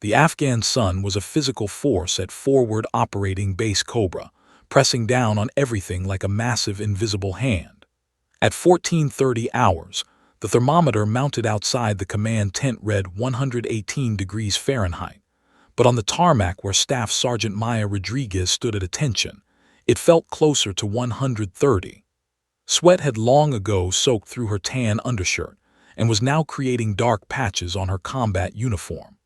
The Afghan sun was a physical force at forward operating base Cobra, pressing down on everything like a massive invisible hand. At 14:30 hours, the thermometer mounted outside the command tent read 118 degrees Fahrenheit, but on the tarmac where Staff Sergeant Maya Rodriguez stood at attention, it felt closer to 130. Sweat had long ago soaked through her tan undershirt and was now creating dark patches on her combat uniform.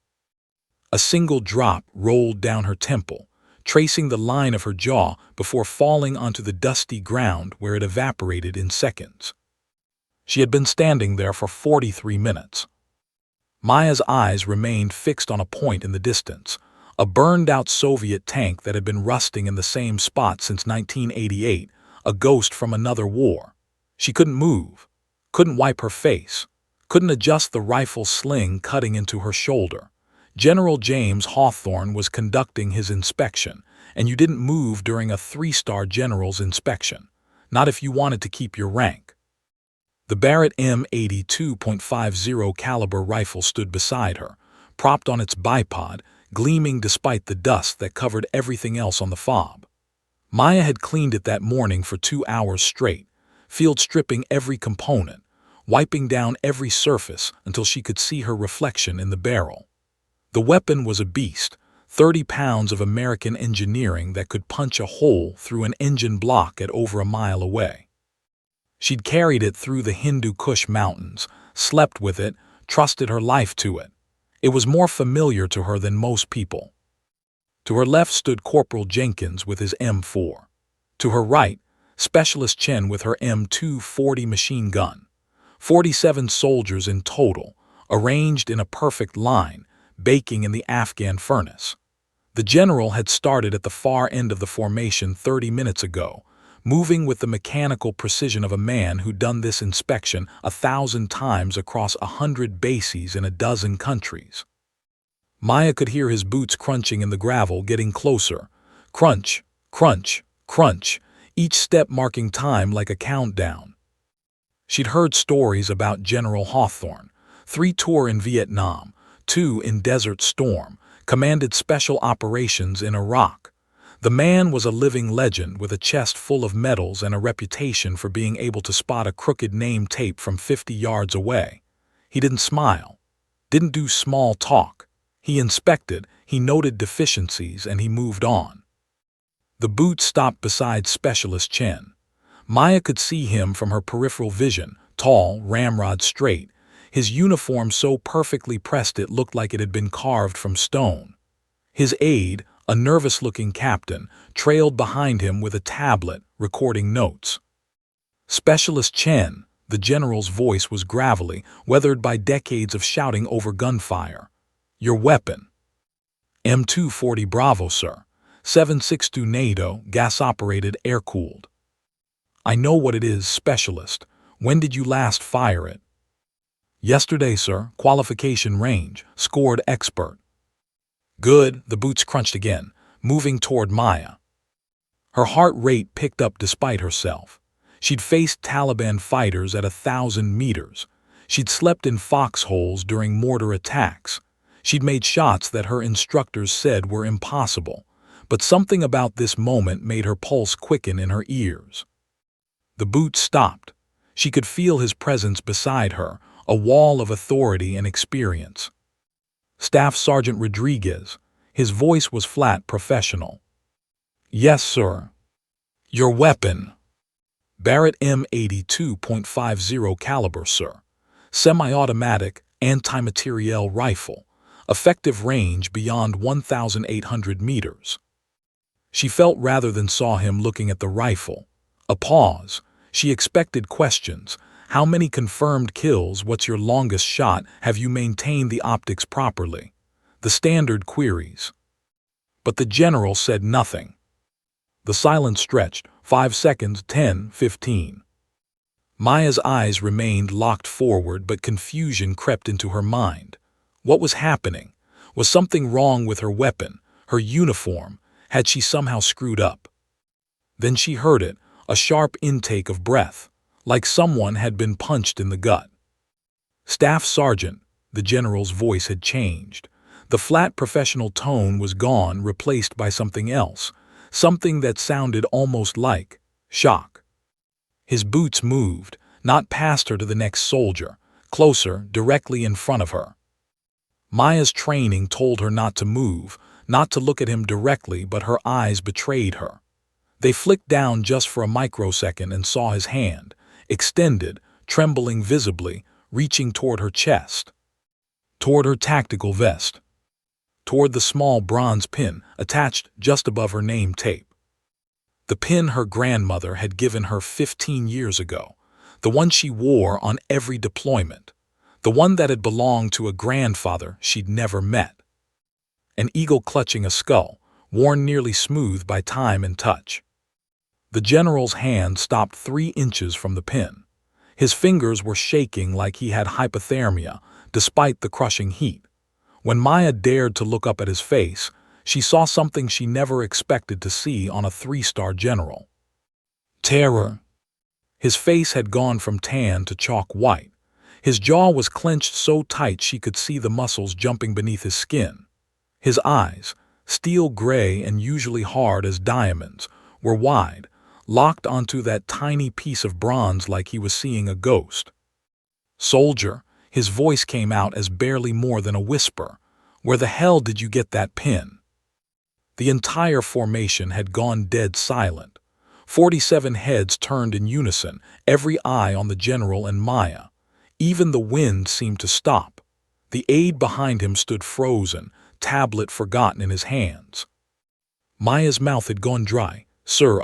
A single drop rolled down her temple, tracing the line of her jaw before falling onto the dusty ground where it evaporated in seconds. She had been standing there for 43 minutes. Maya's eyes remained fixed on a point in the distance, a burned-out Soviet tank that had been rusting in the same spot since 1988, a ghost from another war. She couldn't move, couldn't wipe her face, couldn't adjust the rifle sling cutting into her shoulder. General James Hawthorne was conducting his inspection, and you didn't move during a three-star general's inspection, not if you wanted to keep your rank. The Barrett M82.50 caliber rifle stood beside her, propped on its bipod, gleaming despite the dust that covered everything else on the fob. Maya had cleaned it that morning for 2 hours straight, field stripping every component, wiping down every surface until she could see her reflection in the barrel. The weapon was a beast, 30 pounds of American engineering that could punch a hole through an engine block at over a mile away. She'd carried it through the Hindu Kush mountains, slept with it, trusted her life to it. It was more familiar to her than most people. To her left stood Corporal Jenkins with his M4. To her right, Specialist Chen with her M240 machine gun. 47 soldiers in total, arranged in a perfect line, baking in the Afghan furnace. The general had started at the far end of the formation 30 minutes ago, moving with the mechanical precision of a man who'd done this inspection 1,000 times across 100 bases in a dozen countries. Maya could hear his boots crunching in the gravel, getting closer. Crunch, crunch, crunch, each step marking time like a countdown. She'd heard stories about General Hawthorne, 3 tour in Vietnam, 2 in Desert Storm, commanded special operations in Iraq. The man was a living legend with a chest full of medals and a reputation for being able to spot a crooked name tape from 50 yards away. He didn't smile, didn't do small talk. He inspected, he noted deficiencies, and he moved on. The boot stopped beside Specialist Chen. Maya could see him from her peripheral vision, tall, ramrod straight, his uniform so perfectly pressed it looked like it had been carved from stone. His aide, a nervous-looking captain, trailed behind him with a tablet, recording notes. Specialist Chen, the general's voice was gravelly, weathered by decades of shouting over gunfire. Your weapon. M240 Bravo, sir. 7.62 NATO, gas-operated, air-cooled. I know what it is, Specialist. When did you last fire it? Yesterday, sir. Qualification range. Scored expert. Good, the boots crunched again, moving toward Maya. Her heart rate picked up despite herself. She'd faced Taliban fighters at 1,000 meters. She'd slept in foxholes during mortar attacks. She'd made shots that her instructors said were impossible, but something about this moment made her pulse quicken in her ears. The boot stopped. She could feel his presence beside her, a wall of authority and experience. Staff Sergeant Rodriguez. His voice was flat, professional. Yes, sir. Your weapon. Barrett M82.50 caliber, sir. Semi-automatic, anti-materiel rifle. Effective range beyond 1,800 meters. She felt rather than saw him looking at the rifle. A pause. She expected questions. How many confirmed kills? What's your longest shot? Have you maintained the optics properly? The standard queries. But the general said nothing. The silence stretched, 5 seconds, 10, 15. Maya's eyes remained locked forward, but confusion crept into her mind. What was happening? Was something wrong with her weapon, her uniform? Had she somehow screwed up? Then she heard it, a sharp intake of breath, like someone had been punched in the gut. Staff Sergeant, the general's voice had changed. The flat professional tone was gone, replaced by something else, something that sounded almost like shock. His boots moved, not past her to the next soldier, closer, directly in front of her. Maya's training told her not to move, not to look at him directly, but her eyes betrayed her. They flicked down just for a microsecond and saw his hand, extended, trembling visibly, reaching toward her chest, toward her tactical vest, toward the small bronze pin attached just above her name tape. The pin her grandmother had given her 15 years ago, the one she wore on every deployment, the one that had belonged to a grandfather she'd never met. An eagle clutching a skull, worn nearly smooth by time and touch. The general's hand stopped 3 inches from the pin. His fingers were shaking like he had hypothermia, despite the crushing heat. When Maya dared to look up at his face, she saw something she never expected to see on a 3-star general. Terror. His face had gone from tan to chalk white. His jaw was clenched so tight she could see the muscles jumping beneath his skin. His eyes, steel gray and usually hard as diamonds, were wide, locked onto that tiny piece of bronze like he was seeing a ghost. "Soldier," his voice came out as barely more than a whisper. "Where the hell did you get that pin?" The entire formation had gone dead silent. 47 heads turned in unison, every eye on the general and Maya. Even the wind seemed to stop. The aide behind him stood frozen, tablet forgotten in his hands. Maya's mouth had gone dry. "Sir,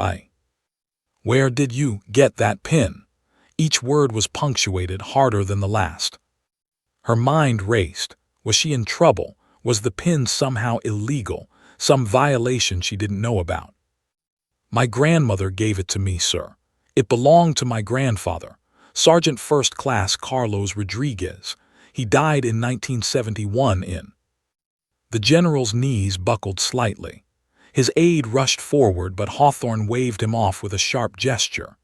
Where did you get that pin?" Each word was punctuated, harder than the last. Her mind raced. Was she in trouble? Was the pin somehow illegal? Some violation she didn't know about? "My grandmother gave it to me, sir. It belonged to my grandfather, Sergeant First Class Carlos Rodriguez. He died in 1971 in..." The general's knees buckled slightly. His aide rushed forward, but Hawthorne waved him off with a sharp gesture.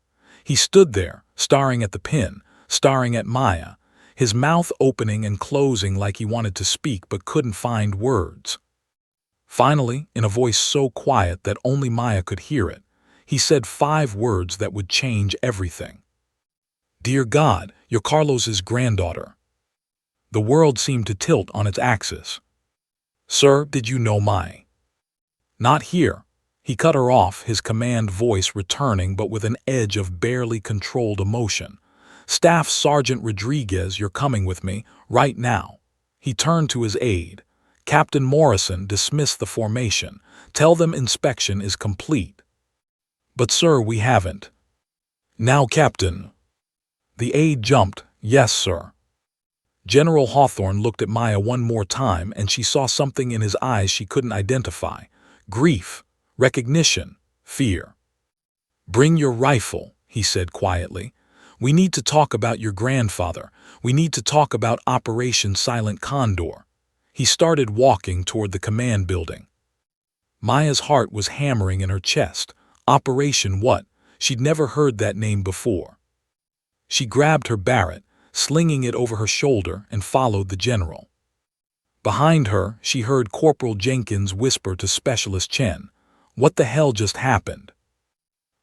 He stood there, staring at the pin, staring at Maya, his mouth opening and closing like he wanted to speak but couldn't find words. Finally, in a voice so quiet that only Maya could hear it, he said 5 words that would change everything. "Dear God, you're Carlos's granddaughter." The world seemed to tilt on its axis. "Sir, did you know my..." "Not here." He cut her off, his command voice returning but with an edge of barely controlled emotion. "Staff Sergeant Rodriguez, you're coming with me, right now." He turned to his aide. "Captain Morrison, dismiss the formation. Tell them inspection is complete." "But sir, we haven't..." "Now, Captain." The aide jumped. "Yes, sir." General Hawthorne looked at Maya one more time, and she saw something in his eyes she couldn't identify. Grief, recognition, fear. "Bring your rifle," he said quietly. "We need to talk about your grandfather. We need to talk about Operation Silent Condor." He started walking toward the command building. Maya's heart was hammering in her chest. Operation what? She'd never heard that name before. She grabbed her Barrett, slinging it over her shoulder, and followed the general. Behind her, she heard Corporal Jenkins whisper to Specialist Chen, "What the hell just happened?"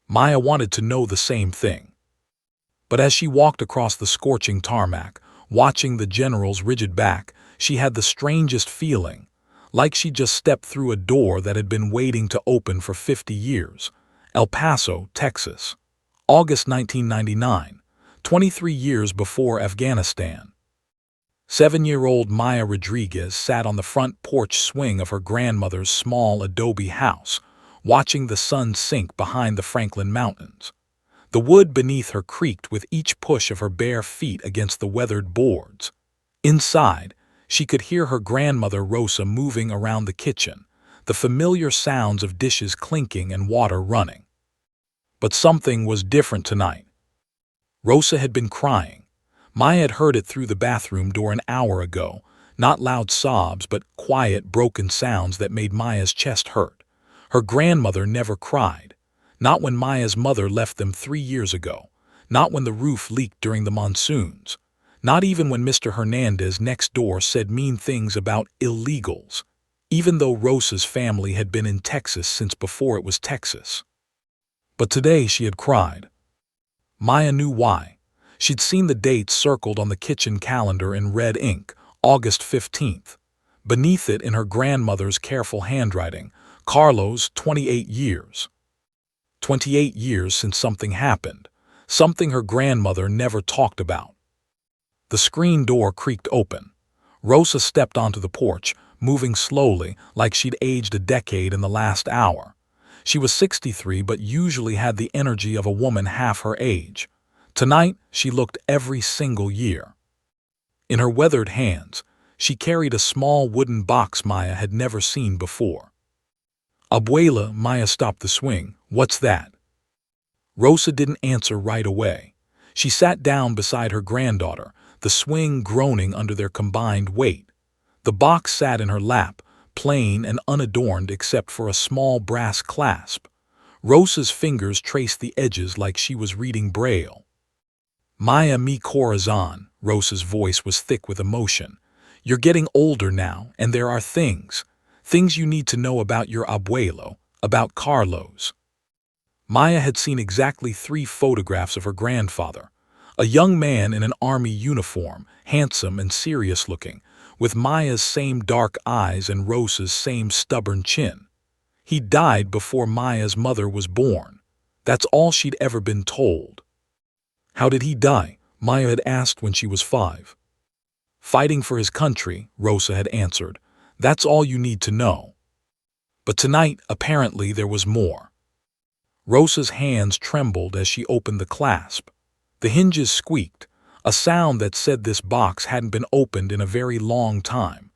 Maya wanted to know the same thing. But as she walked across the scorching tarmac, watching the general's rigid back, she had the strangest feeling, like she just stepped through a door that had been waiting to open for 50 years. El Paso, Texas. August 1999, 23 years before Afghanistan. 7-year-old Maya Rodriguez sat on the front porch swing of her grandmother's small adobe house, watching the sun sink behind the Franklin Mountains. The wood beneath her creaked with each push of her bare feet against the weathered boards. Inside, she could hear her grandmother Rosa moving around the kitchen, the familiar sounds of dishes clinking and water running. But something was different tonight. Rosa had been crying. Maya had heard it through the bathroom door an hour ago, not loud sobs but quiet, broken sounds that made Maya's chest hurt. Her grandmother never cried. Not when Maya's mother left them 3 years ago. Not when the roof leaked during the monsoons. Not even when Mr. Hernandez next door said mean things about illegals, even though Rosa's family had been in Texas since before it was Texas. But today she had cried. Maya knew why. She'd seen the date circled on the kitchen calendar in red ink, August 15th. Beneath it, in her grandmother's careful handwriting, Carlos, 28 years. 28 years since something happened, something her grandmother never talked about. The screen door creaked open. Rosa stepped onto the porch, moving slowly, like she'd aged a decade in the last hour. She was 63 but usually had the energy of a woman half her age. Tonight, she looked every single year. In her weathered hands, she carried a small wooden box Maya had never seen before. "Abuela," Maya stopped the swing. "What's that?" Rosa didn't answer right away. She sat down beside her granddaughter, the swing groaning under their combined weight. The box sat in her lap, plain and unadorned except for a small brass clasp. Rosa's fingers traced the edges like she was reading Braille. "Maya mi corazon," Rosa's voice was thick with emotion. "You're getting older now, and there are things you need to know about your abuelo, about Carlos." Maya had seen exactly 3 photographs of her grandfather. A young man in an army uniform, handsome and serious-looking, with Maya's same dark eyes and Rosa's same stubborn chin. He died before Maya's mother was born. That's all she'd ever been told. "How did he die?" Maya had asked when she was 5. "Fighting for his country," Rosa had answered. "That's all you need to know." But tonight, apparently, there was more. Rosa's hands trembled as she opened the clasp. The hinges squeaked, a sound that said this box hadn't been opened in a very long time.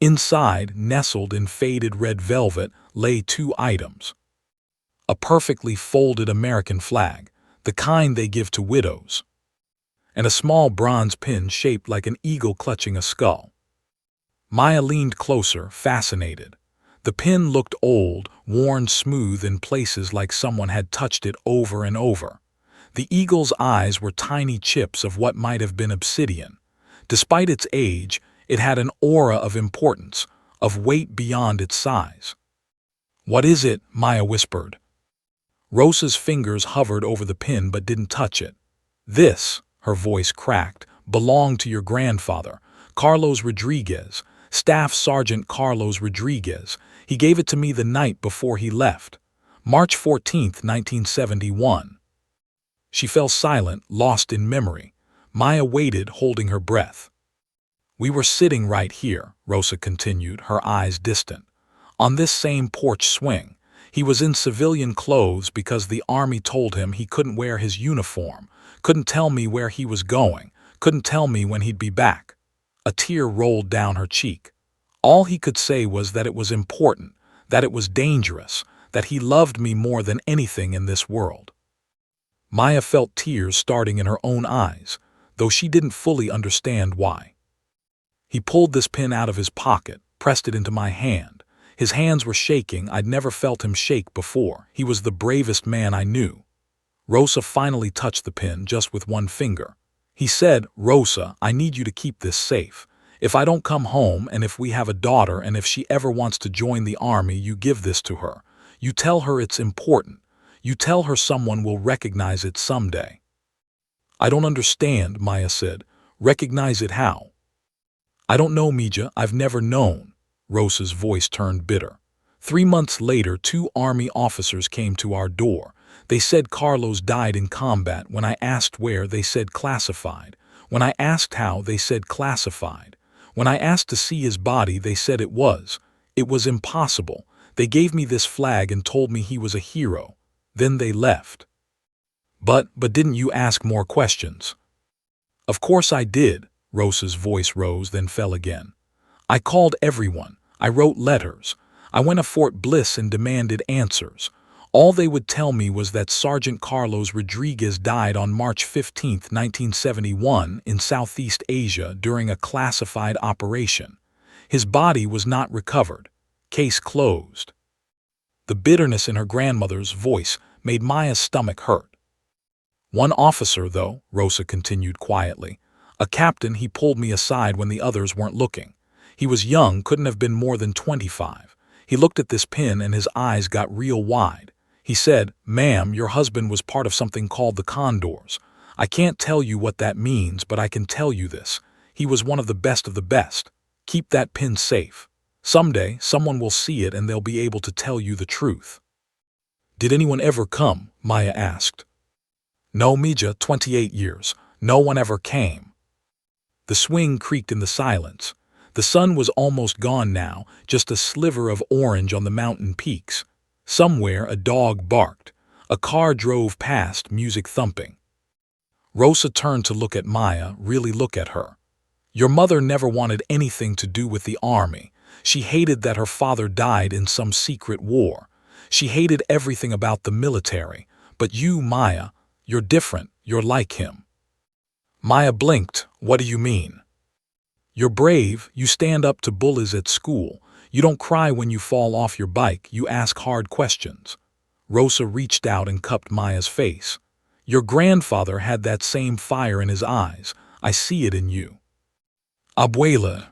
Inside, nestled in faded red velvet, lay 2 items. A perfectly folded American flag, the kind they give to widows, and a small bronze pin shaped like an eagle clutching a skull. Maya leaned closer, fascinated. The pin looked old, worn smooth in places like someone had touched it over and over. The eagle's eyes were tiny chips of what might have been obsidian. Despite its age, it had an aura of importance, of weight beyond its size. "What is it?" Maya whispered. Rosa's fingers hovered over the pin but didn't touch it. "This," her voice cracked, "belonged to your grandfather, Carlos Rodriguez, Staff Sergeant Carlos Rodriguez. He gave it to me the night before he left. March 14th, 1971. She fell silent, lost in memory. Maya waited, holding her breath. "We were sitting right here," Rosa continued, her eyes distant. "On this same porch swing. He was in civilian clothes because the army told him he couldn't wear his uniform, couldn't tell me where he was going, couldn't tell me when he'd be back." A tear rolled down her cheek. "All he could say was that it was important, that it was dangerous, that he loved me more than anything in this world." Maya felt tears starting in her own eyes, though she didn't fully understand why. "He pulled this pin out of his pocket, pressed it into my hand. His hands were shaking. I'd never felt him shake before. He was the bravest man I knew." Rosa finally touched the pin just with one finger. "He said, 'Rosa, I need you to keep this safe. If I don't come home, and if we have a daughter, and if she ever wants to join the army, you give this to her. You tell her it's important. You tell her someone will recognize it someday.'" "I don't understand," Maya said. "Recognize it how?" "I don't know, Mija. I've never known." Rosa's voice turned bitter. 3 months later, 2 army officers came to our door. They said Carlos died in combat. When I asked where, they said classified. When I asked how, they said classified. When I asked to see his body, they said it was impossible. They gave me this flag and told me he was a hero. Then they left." But didn't you ask more questions?" "Of course I did." Rosa's voice rose, then fell again. "I called everyone. I wrote letters. I went to Fort Bliss and demanded answers. All they would tell me was that Sergeant Carlos Rodriguez died on March 15, 1971, in Southeast Asia during a classified operation. His body was not recovered. Case closed." The bitterness in her grandmother's voice made Maya's stomach hurt. "One officer, though," Rosa continued quietly. A captain, he pulled me aside when the others weren't looking. He was young, couldn't have been more than 25. He looked at this pin and his eyes got real wide. He said, "Ma'am, your husband was part of something called the Condors. I can't tell you what that means, but I can tell you this. He was one of the best of the best. Keep that pin safe. Someday, someone will see it and they'll be able to tell you the truth." "Did anyone ever come?" Maya asked. "No, Mija, 28 years. No one ever came." The swing creaked in the silence. The sun was almost gone now, just a sliver of orange on the mountain peaks. Somewhere a dog barked. A car drove past, music thumping. Rosa turned to look at Maya, really look at her. "Your mother never wanted anything to do with the army. She hated that her father died in some secret war. She hated everything about the military. But you, Maya, you're different. You're like him." Maya blinked. "What do you mean?" "You're brave. You stand up to bullies at school. You don't cry when you fall off your bike. You ask hard questions." Rosa reached out and cupped Maya's face. "Your grandfather had that same fire in his eyes. I see it in you." "Abuela."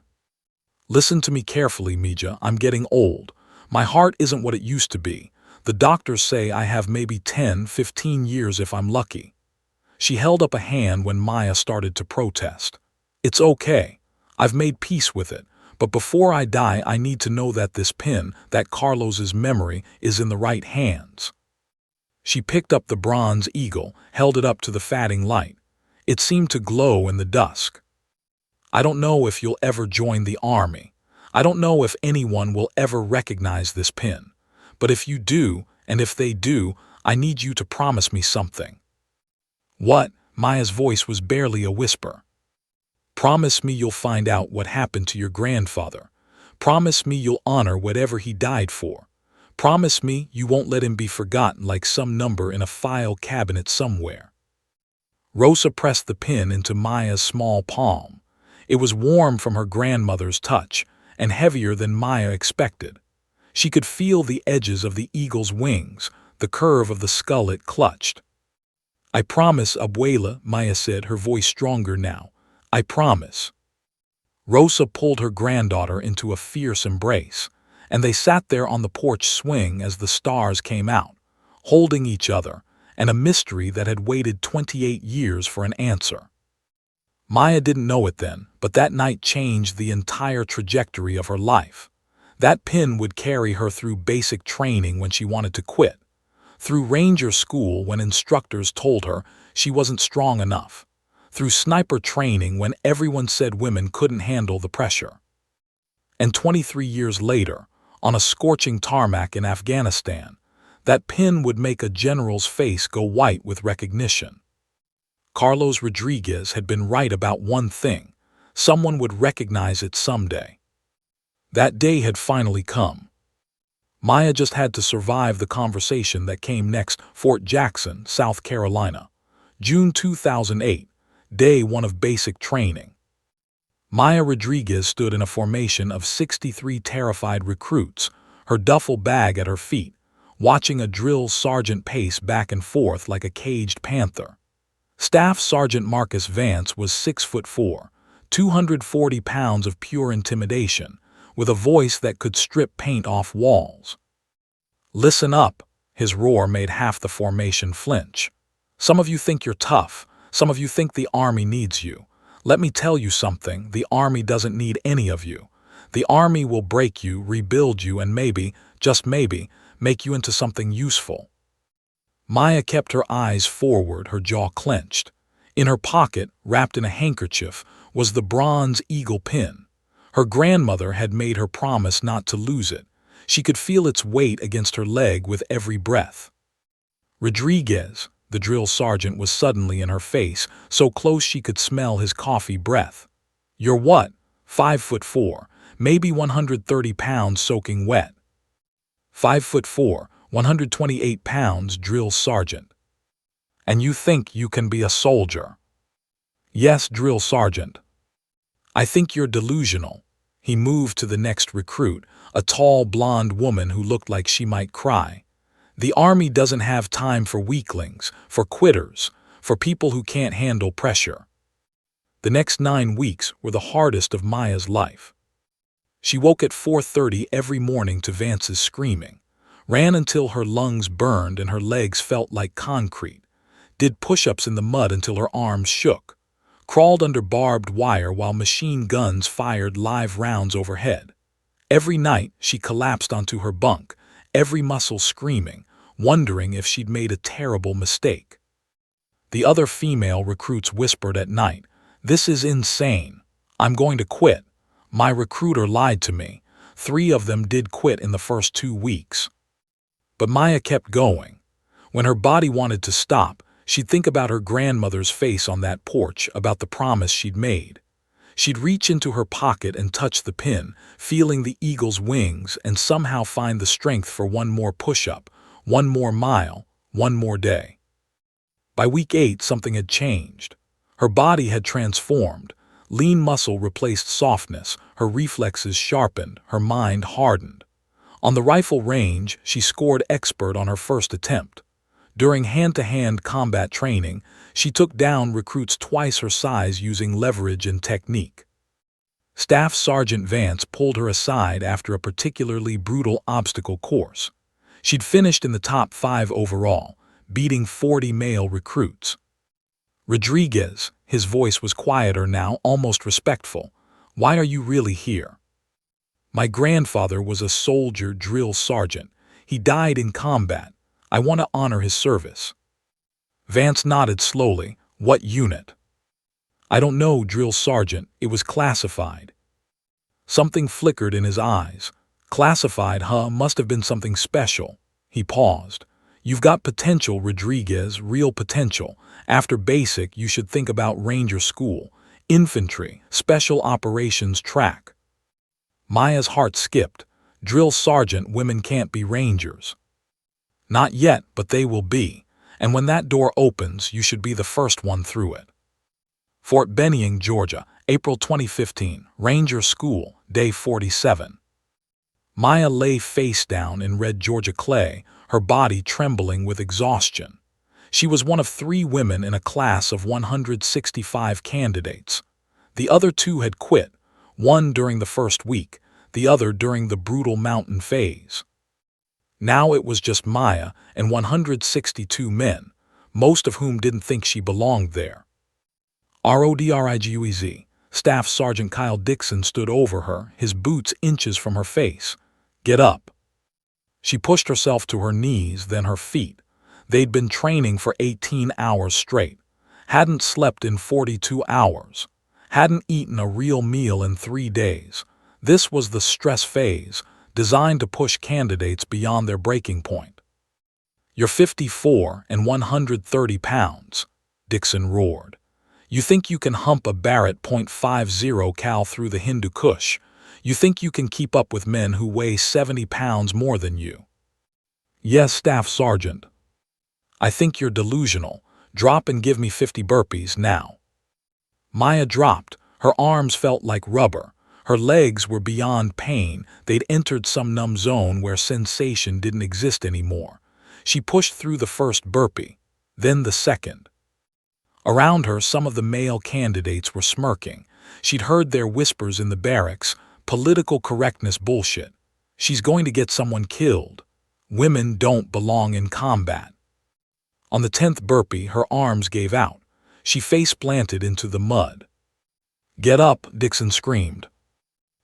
"Listen to me carefully, Mija. I'm getting old. My heart isn't what it used to be. The doctors say I have maybe 10, 15 years if I'm lucky." She held up a hand when Maya started to protest. "It's okay. I've made peace with it. But before I die, I need to know that this pin, that Carlos's memory, is in the right hands." She picked up the bronze eagle, held it up to the fading light. It seemed to glow in the dusk. "I don't know if you'll ever join the army. I don't know if anyone will ever recognize this pin. But if you do, and if they do, I need you to promise me something." "What?" Maya's voice was barely a whisper. "Promise me you'll find out what happened to your grandfather. Promise me you'll honor whatever he died for. Promise me you won't let him be forgotten like some number in a file cabinet somewhere." Rosa pressed the pin into Maya's small palm. It was warm from her grandmother's touch, and heavier than Maya expected. She could feel the edges of the eagle's wings, the curve of the skull it clutched. "I promise, Abuela," Maya said, her voice stronger now. "I promise." Rosa pulled her granddaughter into a fierce embrace, and they sat there on the porch swing as the stars came out, holding each other, and a mystery that had waited 28 years for an answer. Maya didn't know it then, but that night changed the entire trajectory of her life. That pin would carry her through basic training when she wanted to quit, through ranger school when instructors told her she wasn't strong enough, through sniper training when everyone said women couldn't handle the pressure. And 23 years later, on a scorching tarmac in Afghanistan, that pin would make a general's face go white with recognition. Carlos Rodriguez had been right about one thing: someone would recognize it someday. That day had finally come. Maya just had to survive the conversation that came next. Fort Jackson, South Carolina. June 2008, day 1 of basic training. Maya Rodriguez stood in a formation of 63 terrified recruits, her duffel bag at her feet, watching a drill sergeant pace back and forth like a caged panther. Staff Sergeant Marcus Vance was 6'4", 240 pounds of pure intimidation, with a voice that could strip paint off walls. "Listen up," his roar made half the formation flinch. "Some of you think you're tough. Some of you think the army needs you. Let me tell you something, the army doesn't need any of you. The army will break you, rebuild you, and maybe, just maybe, make you into something useful." Maya kept her eyes forward, her jaw clenched. In her pocket, wrapped in a handkerchief, was the bronze eagle pin. Her grandmother had made her promise not to lose it. She could feel its weight against her leg with every breath. "Rodriguez," the drill sergeant was suddenly in her face, so close she could smell his coffee breath. "You're what? 5'4", maybe 130 pounds soaking wet." 5'4", 128 pounds, drill sergeant. "And you think you can be a soldier?" "Yes, drill sergeant." "I think you're delusional." He moved to the next recruit, a tall blonde woman who looked like she might cry. "The army doesn't have time for weaklings, for quitters, for people who can't handle pressure." The next 9 weeks were the hardest of Maya's life. She woke at 4:30 every morning to Vance's screaming, ran until her lungs burned and her legs felt like concrete, did push-ups in the mud until her arms shook, crawled under barbed wire while machine guns fired live rounds overhead. Every night she collapsed onto her bunk, every muscle screaming, wondering if she'd made a terrible mistake. The other female recruits whispered at night, "This is insane. I'm going to quit. My recruiter lied to me." 3 of them did quit in the first 2 weeks. But Maya kept going. When her body wanted to stop, she'd think about her grandmother's face on that porch, about the promise she'd made. She'd reach into her pocket and touch the pin, feeling the eagle's wings, and somehow find the strength for one more push-up, one more mile, one more day. By week 8, something had changed. Her body had transformed. Lean muscle replaced softness, her reflexes sharpened, her mind hardened. On the rifle range, she scored expert on her first attempt. During hand-to-hand combat training, she took down recruits twice her size using leverage and technique. Staff Sergeant Vance pulled her aside after a particularly brutal obstacle course. She'd finished in the top 5 overall, beating 40 male recruits. "Rodriguez," his voice was quieter now, almost respectful, "why are you really here?" "My grandfather was a soldier drill sergeant. He died in combat. I want to honor his service." Vance nodded slowly. "What unit?" "I don't know, drill sergeant. It was classified." Something flickered in his eyes. "Classified, huh? Must have been something special." He paused. "You've got potential, Rodriguez, real potential. After basic, you should think about Ranger School, infantry, special operations track." Maya's heart skipped. "Drill sergeant, women can't be rangers." "Not yet, but they will be. And when that door opens, you should be the first one through it." Fort Benning, Georgia, April 2015, Ranger School, Day 47. Maya lay face down in red Georgia clay, her body trembling with exhaustion. She was one of 3 women in a class of 165 candidates. The other 2 had quit, one during the first week, the other during the brutal mountain phase. Now it was just Maya and 162 men, most of whom didn't think she belonged there. RODRIGUEZ, Staff Sergeant Kyle Dixon stood over her, his boots inches from her face. "Get up." She pushed herself to her knees, then her feet. They'd been training for 18 hours straight, hadn't slept in 42 hours, hadn't eaten a real meal in 3 days. This was the stress phase, designed to push candidates beyond their breaking point. "You're 54 and 130 pounds, Dixon roared. "You think you can hump a Barrett .50 cal through the Hindu Kush? You think you can keep up with men who weigh 70 pounds more than you?" "Yes, Staff Sergeant." "I think you're delusional. Drop and give me 50 burpees now." Maya dropped. Her arms felt like rubber. Her legs were beyond pain. They'd entered some numb zone where sensation didn't exist anymore. She pushed through the first burpee, then the second. Around her, some of the male candidates were smirking. She'd heard their whispers in the barracks, political correctness bullshit. She's going to get someone killed. Women don't belong in combat. On the 10th burpee, her arms gave out. She face-planted into the mud. "Get up," Dixon screamed.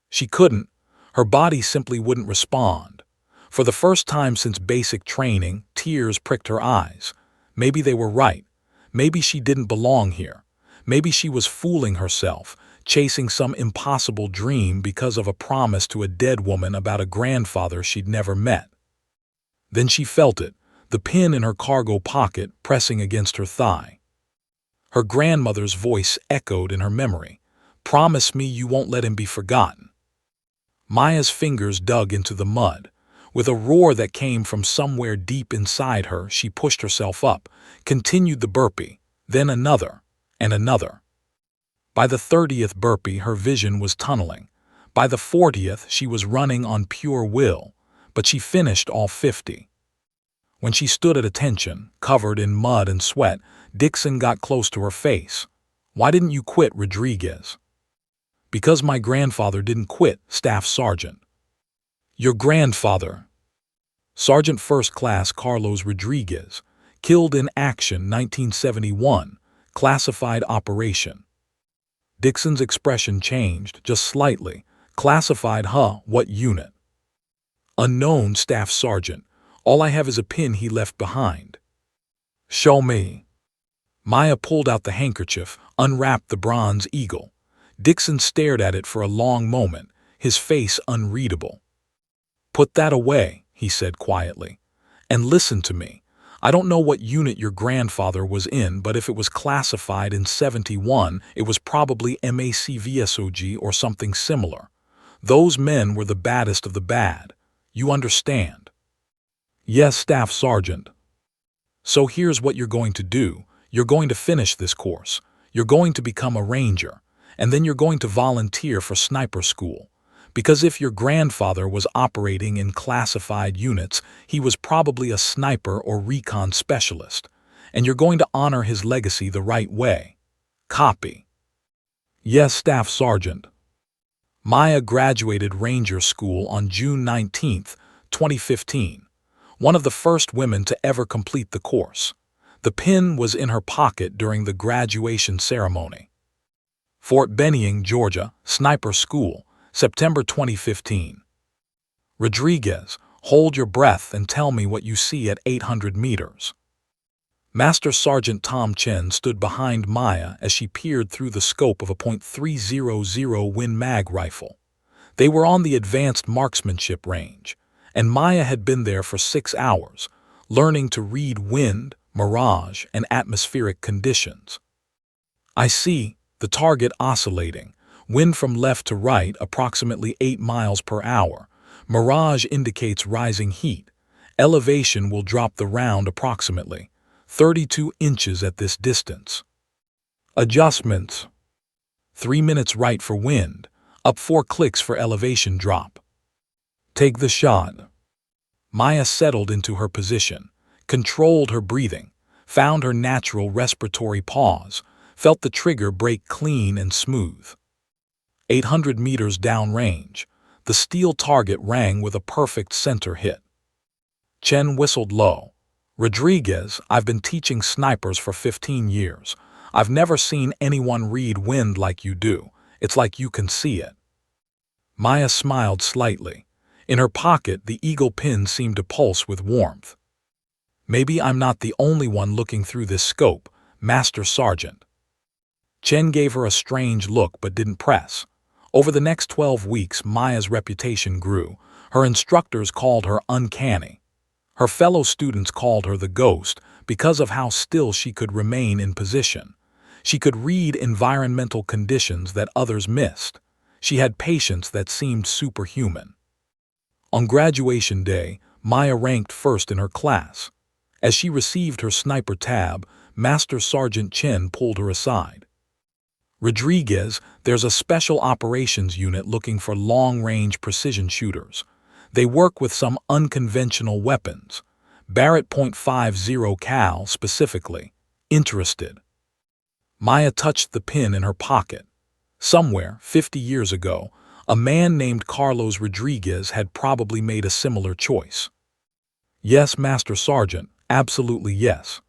She couldn't. Her body simply wouldn't respond. For the first time since basic training, tears pricked her eyes. Maybe they were right. Maybe she didn't belong here. Maybe she was fooling herself, chasing some impossible dream because of a promise to a dead woman about a grandfather she'd never met. Then she felt it, the pin in her cargo pocket pressing against her thigh. Her grandmother's voice echoed in her memory. "Promise me you won't let him be forgotten." Maya's fingers dug into the mud. With a roar that came from somewhere deep inside her, she pushed herself up, continued the burpee, then another, and another. By the 30th burpee, her vision was tunneling. By the 40th, she was running on pure will, but she finished all 50. When she stood at attention, covered in mud and sweat, Dixon got close to her face. Why didn't you quit, Rodriguez? Because my grandfather didn't quit, Staff Sergeant. Your grandfather? Sergeant First Class Carlos Rodriguez, killed in action 1971, classified operation. Dixon's expression changed, just slightly. Classified, huh? What unit? Unknown, Staff Sergeant. All I have is a pin he left behind. Show me. Maya pulled out the handkerchief, unwrapped the bronze eagle. Dixon stared at it for a long moment, his face unreadable. Put that away, he said quietly. And listen to me. I don't know what unit your grandfather was in, but if it was classified in 71, it was probably M82 or something similar. Those men were the baddest of the bad. You understand? Yes, Staff Sergeant. So here's what you're going to do. You're going to finish this course. You're going to become a ranger. And then you're going to volunteer for sniper school. Because if your grandfather was operating in classified units, he was probably a sniper or recon specialist. And you're going to honor his legacy the right way. Copy. Yes, Staff Sergeant. Maya graduated Ranger School on June 19, 2015. One of the first women to ever complete the course. The pin was in her pocket during the graduation ceremony. Fort Benning, Georgia, Sniper School, September 2015. Rodriguez, hold your breath and tell me what you see at 800 meters. Master Sergeant Tom Chen stood behind Maya as she peered through the scope of a .300 Win Mag rifle. They were on the advanced marksmanship range, and Maya had been there for 6 hours, learning to read wind, mirage, and atmospheric conditions. I see the target oscillating, wind from left to right approximately 8 miles per hour. Mirage indicates rising heat. Elevation will drop the round approximately 32 inches at this distance. Adjustments. 3 minutes right for wind, up 4 clicks for elevation drop. Take the shot. Maya settled into her position, controlled her breathing, found her natural respiratory pause, felt the trigger break clean and smooth. 800 meters downrange, the steel target rang with a perfect center hit. Chen whistled low. Rodriguez, I've been teaching snipers for 15 years. I've never seen anyone read wind like you do. It's like you can see it. Maya smiled slightly. In her pocket, the eagle pin seemed to pulse with warmth. Maybe I'm not the only one looking through this scope, Master Sergeant. Chen gave her a strange look but didn't press. Over the next 12 weeks, Maya's reputation grew. Her instructors called her uncanny. Her fellow students called her the ghost because of how still she could remain in position. She could read environmental conditions that others missed. She had patience that seemed superhuman. On graduation day, Maya ranked first in her class. As she received her sniper tab, Master Sergeant Chen pulled her aside. Rodriguez, there's a special operations unit looking for long-range precision shooters. They work with some unconventional weapons. Barrett .50 cal specifically. Interested. Maya touched the pin in her pocket. Somewhere, 50 years ago, a man named Carlos Rodriguez had probably made a similar choice. Yes, Master Sergeant, absolutely yes.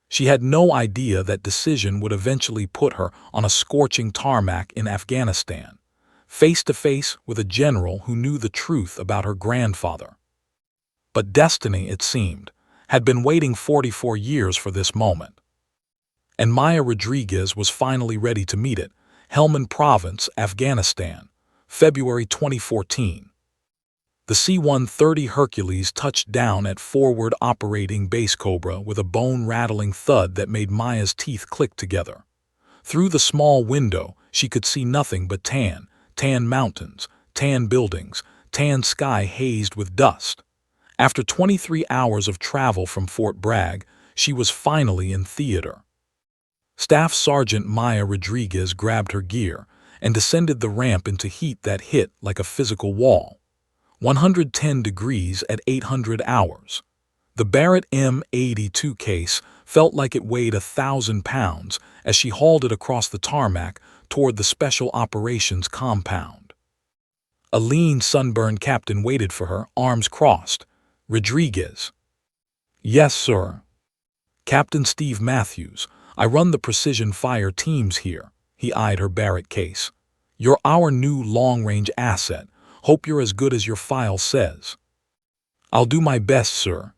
She had no idea that decision would eventually put her on a scorching tarmac in Afghanistan, face to face with a general who knew the truth about her grandfather. But destiny, it seemed, had been waiting 44 years for this moment. And Maya Rodriguez was finally ready to meet it. Helmand Province, Afghanistan, February 2014. The C-130 Hercules touched down at forward operating base Cobra with a bone-rattling thud that made Maya's teeth click together. Through the small window, she could see nothing but tan mountains, tan buildings, tan sky hazed with dust. After 23 hours of travel from Fort Bragg, she was finally in theater. Staff Sergeant Maya Rodriguez grabbed her gear and descended the ramp into heat that hit like a physical wall. 110 degrees at 800 hours. The Barrett M82 case felt like it weighed 1,000 pounds as she hauled it across the tarmac toward the Special Operations compound. A lean, sunburned captain waited for her, arms crossed. "Rodriguez." "Yes, sir." "Captain Steve Matthews. I run the precision fire teams here." He eyed her Barrett case. "You're our new long-range asset. Hope you're as good as your file says." "I'll do my best, sir."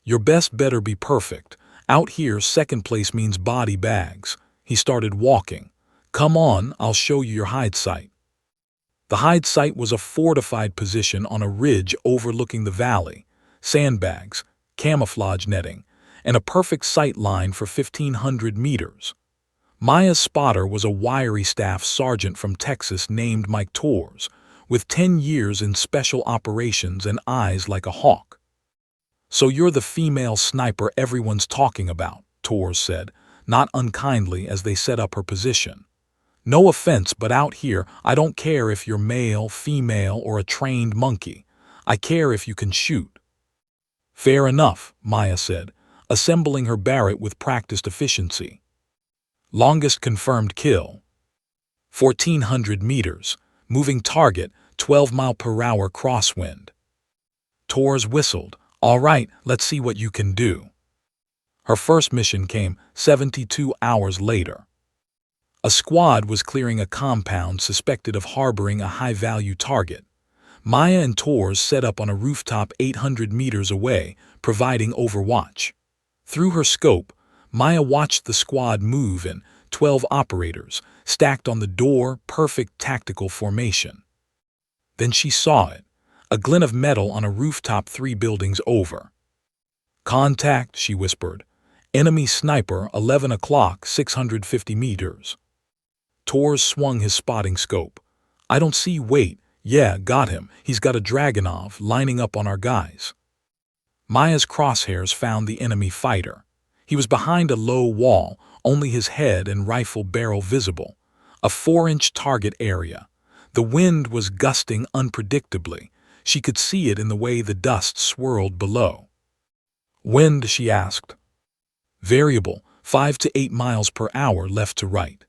"Your best better be perfect. Out here, second place means body bags." He started walking. "Come on, I'll show you your hide site." The hide site was a fortified position on a ridge overlooking the valley. Sandbags, camouflage netting, and a perfect sight line for 1,500 meters. Maya's spotter was a wiry staff sergeant from Texas named Mike Torres, with 10 years in special operations and eyes like a hawk. "So you're the female sniper everyone's talking about," Torres said, not unkindly as they set up her position. "No offense, but out here, I don't care if you're male, female, or a trained monkey. I care if you can shoot." "Fair enough," Maya said, assembling her Barrett with practiced efficiency. Longest confirmed kill: 1,400 meters. Moving target, 12-mile-per-hour crosswind. Torres whistled. "All right, let's see what you can do." Her first mission came 72 hours later. A squad was clearing a compound suspected of harboring a high-value target. Maya and Torres set up on a rooftop 800 meters away, providing overwatch. Through her scope, Maya watched the squad move in 12 operators, stacked on the door, perfect tactical formation. Then she saw it, a glint of metal on a rooftop 3 buildings over. "Contact," she whispered. "Enemy sniper, 11 o'clock, 650 meters." Torres swung his spotting scope. "I don't see. Wait. Yeah, got him. He's got a Dragunov lining up on our guys." Maya's crosshairs found the enemy fighter. He was behind a low wall, only his head and rifle barrel visible. A 4-inch target area. The wind was gusting unpredictably. She could see it in the way the dust swirled below. "Wind?" she asked. "Variable, 5 to 8 miles per hour left to right."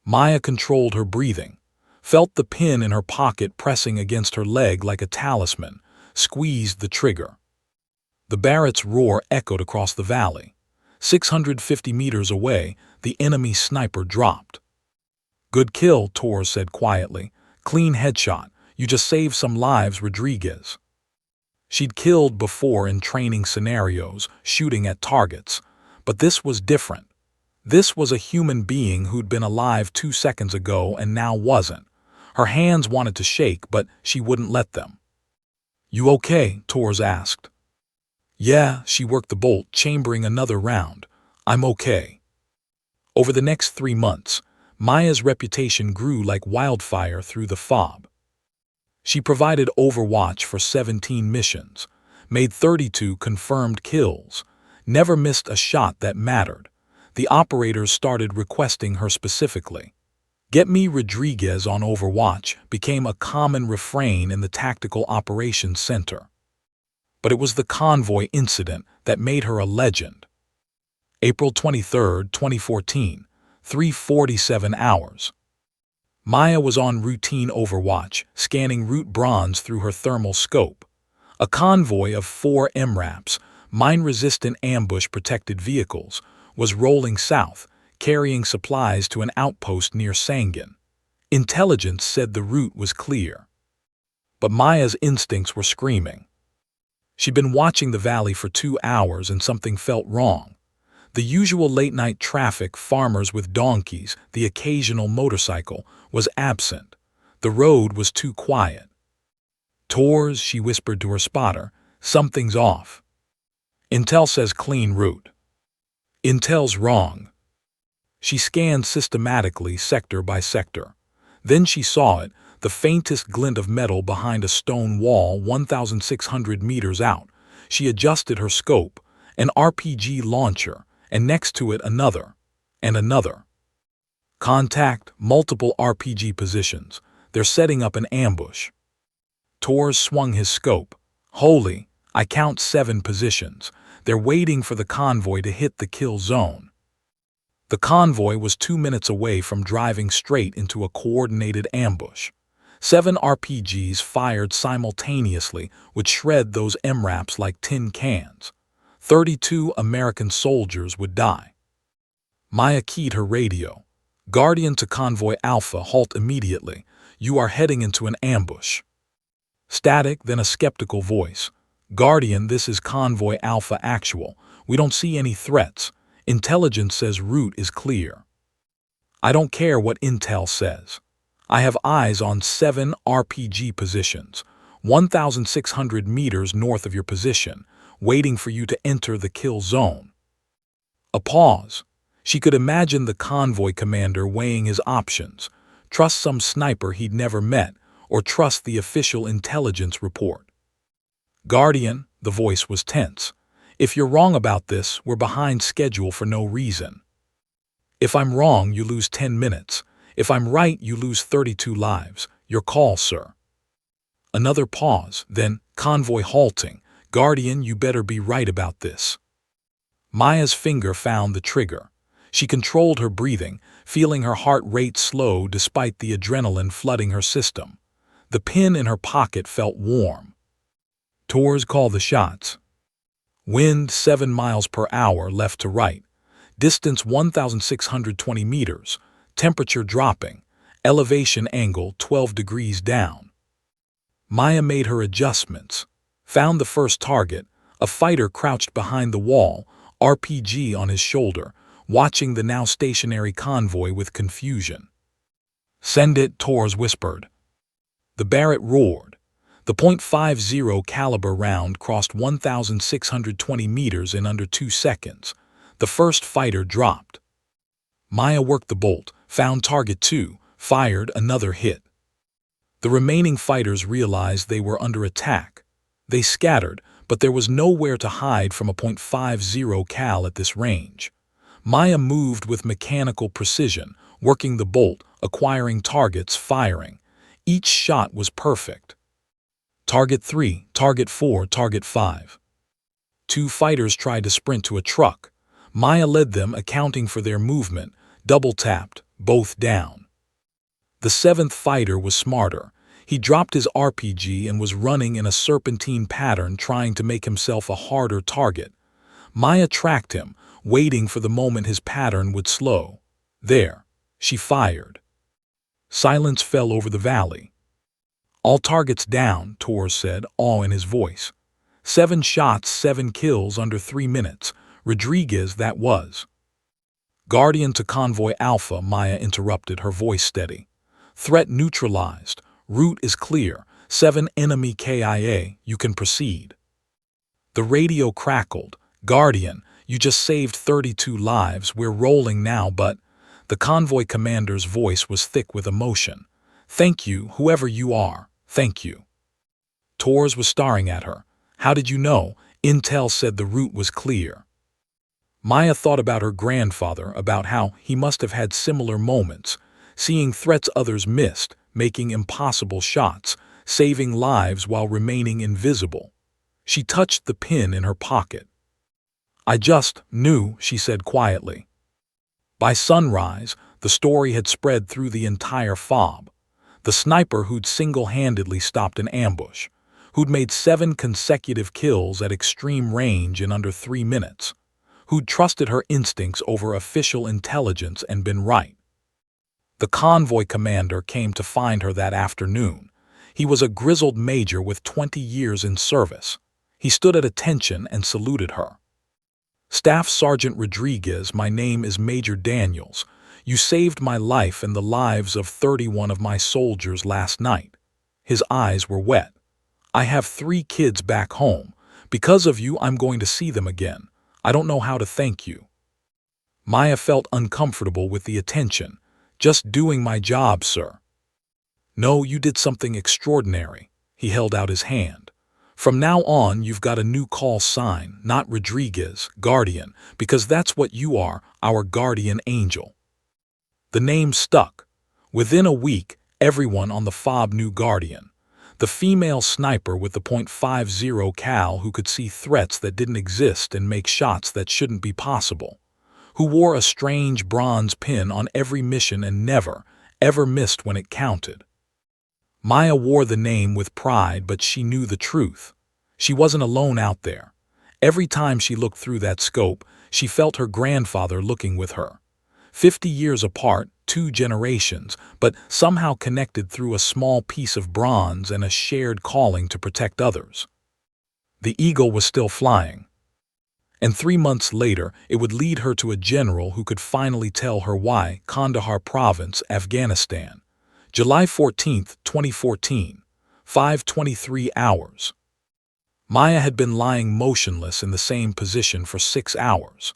Maya controlled her breathing, felt the pin in her pocket pressing against her leg like a talisman, squeezed the trigger. The Barrett's roar echoed across the valley. 650 meters away, the enemy sniper dropped. "Good kill," Torres said quietly. "Clean headshot. You just saved some lives, Rodriguez." She'd killed before in training scenarios, shooting at targets. But this was different. This was a human being who'd been alive 2 seconds ago and now wasn't. Her hands wanted to shake, but she wouldn't let them. "You okay?" Torres asked. "Yeah," she worked the bolt, chambering another round. "I'm okay." Over the next 3 months, Maya's reputation grew like wildfire through the FOB. She provided overwatch for 17 missions, made 32 confirmed kills, never missed a shot that mattered. The operators started requesting her specifically. "Get me Rodriguez on Overwatch" became a common refrain in the Tactical Operations Center. But it was the convoy incident that made her a legend. April 23, 2014, 3:47 hours. Maya was on routine Overwatch, scanning route bronze through her thermal scope. A convoy of 4 MRAPs, mine-resistant ambush-protected vehicles, was rolling south, carrying supplies to an outpost near Sangin. Intelligence said the route was clear. But Maya's instincts were screaming. She'd been watching the valley for 2 hours and something felt wrong. The usual late-night traffic, farmers with donkeys, the occasional motorcycle, was absent. The road was too quiet. "Torres," she whispered to her spotter, "something's off." "Intel says clean route." "Intel's wrong." She scanned systematically, sector by sector. Then she saw it, the faintest glint of metal behind a stone wall 1,600 meters out. She adjusted her scope, an RPG launcher, and next to it another, and another. "Contact, multiple RPG positions. They're setting up an ambush." Torres swung his scope. "Holy, I count 7 positions. They're waiting for the convoy to hit the kill zone. The convoy was 2 minutes away from driving straight into a coordinated ambush. 7 RPGs fired simultaneously would shred those MRAPs like tin cans. 32 American soldiers would die. Maya keyed her radio. Guardian to Convoy Alpha, halt immediately. You are heading into an ambush. Static, then a skeptical voice. Guardian, this is Convoy Alpha Actual. We don't see any threats. Intelligence says route is clear. I don't care what Intel says. I have eyes on 7 RPG positions, 1,600 meters north of your position, waiting for you to enter the kill zone. A pause. She could imagine the convoy commander weighing his options. Trust some sniper he'd never met, or trust the official intelligence report. Guardian, the voice was tense. If you're wrong about this, we're behind schedule for no reason. If I'm wrong, you lose 10 minutes. If I'm right, you lose 32 lives. Your call, sir. Another pause, then, convoy halting. Guardian, you better be right about this. Maya's finger found the trigger. She controlled her breathing, feeling her heart rate slow despite the adrenaline flooding her system. The pin in her pocket felt warm. Tors, call the shots. Wind 7 miles per hour left to right. Distance 1,620 meters. Temperature dropping. Elevation angle 12 degrees down. Maya made her adjustments. Found the first target, a fighter crouched behind the wall, RPG on his shoulder, watching the now stationary convoy with confusion. Send it, Tors whispered. The Barrett roared. The .50 caliber round crossed 1,620 meters in under 2 seconds. The first fighter dropped. Maya worked the bolt, found target 2, fired another hit. The remaining fighters realized they were under attack. They scattered, but there was nowhere to hide from a .50 cal at this range. Maya moved with mechanical precision, working the bolt, acquiring targets, firing. Each shot was perfect. Target 3, target 4, target 5. 2 fighters tried to sprint to a truck. Maya led them, accounting for their movement, double-tapped, both down. The 7th fighter was smarter. He dropped his RPG and was running in a serpentine pattern, trying to make himself a harder target. Maya tracked him, waiting for the moment his pattern would slow. There, she fired. Silence fell over the valley. All targets down, Tors said, awe in his voice. 7 shots, 7 kills under 3 minutes. Rodriguez, that was. Guardian to Convoy Alpha, Maya interrupted, her voice steady. Threat neutralized. Route is clear. 7 enemy KIA. You can proceed. The radio crackled. Guardian, you just saved 32 lives. We're rolling now, but... The convoy commander's voice was thick with emotion. Thank you, whoever you are. Thank you. Tors was staring at her. How did you know? Intel said the route was clear. Maya thought about her grandfather, about how he must have had similar moments, seeing threats others missed, making impossible shots, saving lives while remaining invisible. She touched the pin in her pocket. I just knew, she said quietly. By sunrise, the story had spread through the entire FOB. The sniper who'd single-handedly stopped an ambush, who'd made 7 consecutive kills at extreme range in under 3 minutes, who'd trusted her instincts over official intelligence and been right. The convoy commander came to find her that afternoon. He was a grizzled major with 20 years in service. He stood at attention and saluted her. Staff Sergeant Rodriguez, my name is Major Daniels. You saved my life and the lives of 31 of my soldiers last night. His eyes were wet. I have 3 kids back home. Because of you, I'm going to see them again. I don't know how to thank you. Maya felt uncomfortable with the attention. Just doing my job, sir. No, you did something extraordinary. He held out his hand. From now on, you've got a new call sign, not Rodriguez, Guardian, because that's what you are, our guardian angel. The name stuck. Within a week, everyone on the FOB knew Guardian. The female sniper with the .50 cal who could see threats that didn't exist and make shots that shouldn't be possible. Who wore a strange bronze pin on every mission and never, ever missed when it counted. Maya wore the name with pride, but she knew the truth. She wasn't alone out there. Every time she looked through that scope, she felt her grandfather looking with her. 50 years apart, 2 generations, but somehow connected through a small piece of bronze and a shared calling to protect others. The eagle was still flying. And 3 months later, it would lead her to a general who could finally tell her why. Kandahar Province, Afghanistan. July 14, 2014, 5:23 hours. Maya had been lying motionless in the same position for 6 hours.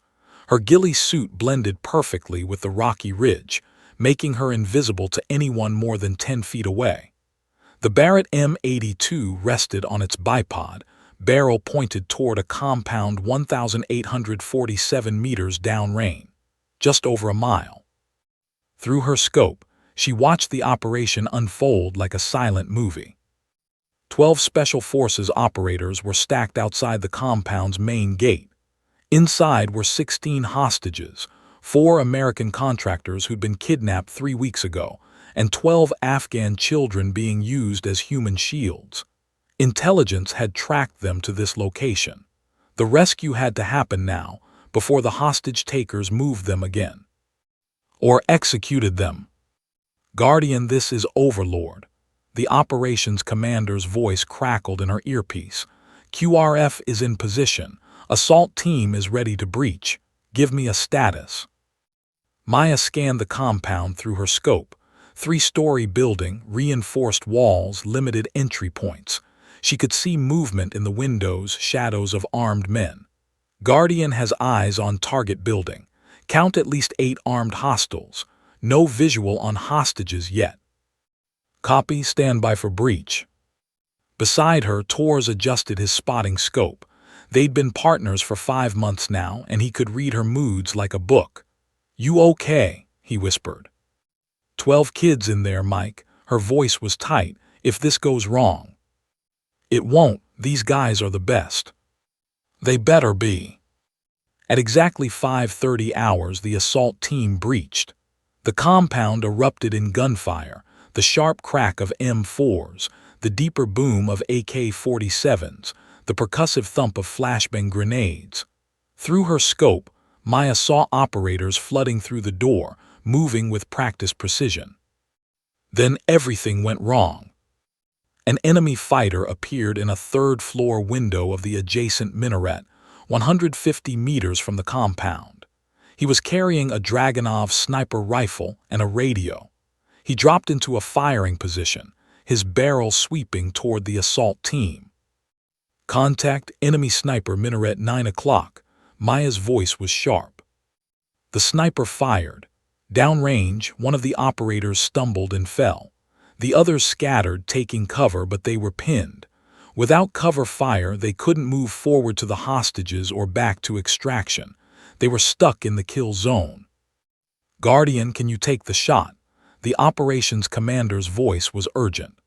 Her ghillie suit blended perfectly with the rocky ridge, making her invisible to anyone more than 10 feet away. The Barrett M82 rested on its bipod, barrel pointed toward a compound 1,847 meters downrange, just over a mile. Through her scope, she watched the operation unfold like a silent movie. 12 Special Forces operators were stacked outside the compound's main gate. Inside were 16 hostages, 4 American contractors who'd been kidnapped 3 weeks ago, and 12 Afghan children being used as human shields. Intelligence had tracked them to this location. The rescue had to happen now, before the hostage takers moved them again. Or executed them. Guardian, this is Overlord. The operations commander's voice crackled in her earpiece. QRF is in position. Assault team is ready to breach. Give me a status. Maya scanned the compound through her scope. 3-story building, reinforced walls, limited entry points. She could see movement in the windows, shadows of armed men. Guardian has eyes on target building. Count at least 8 armed hostiles. No visual on hostages yet. Copy, stand by for breach. Beside her, Torres adjusted his spotting scope. They'd been partners for 5 months now, and he could read her moods like a book. You okay? He whispered. 12 kids in there, Mike. Her voice was tight. If this goes wrong. It won't. These guys are the best. They better be. At exactly 5:30 hours, the assault team breached. The compound erupted in gunfire, the sharp crack of M4s, the deeper boom of AK-47s, the percussive thump of flashbang grenades. Through her scope, Maya saw operators flooding through the door, moving with practiced precision. Then everything went wrong. An enemy fighter appeared in a 3rd-floor window of the adjacent minaret, 150 meters from the compound. He was carrying a Dragunov sniper rifle and a radio. He dropped into a firing position, his barrel sweeping toward the assault team. Contact enemy sniper minaret 9 o'clock. Maya's voice was sharp. The sniper fired. Downrange, one of the operators stumbled and fell. The others scattered, taking cover, but they were pinned. Without cover fire, they couldn't move forward to the hostages or back to extraction. They were stuck in the kill zone. Guardian, can you take the shot? The operations commander's voice was urgent.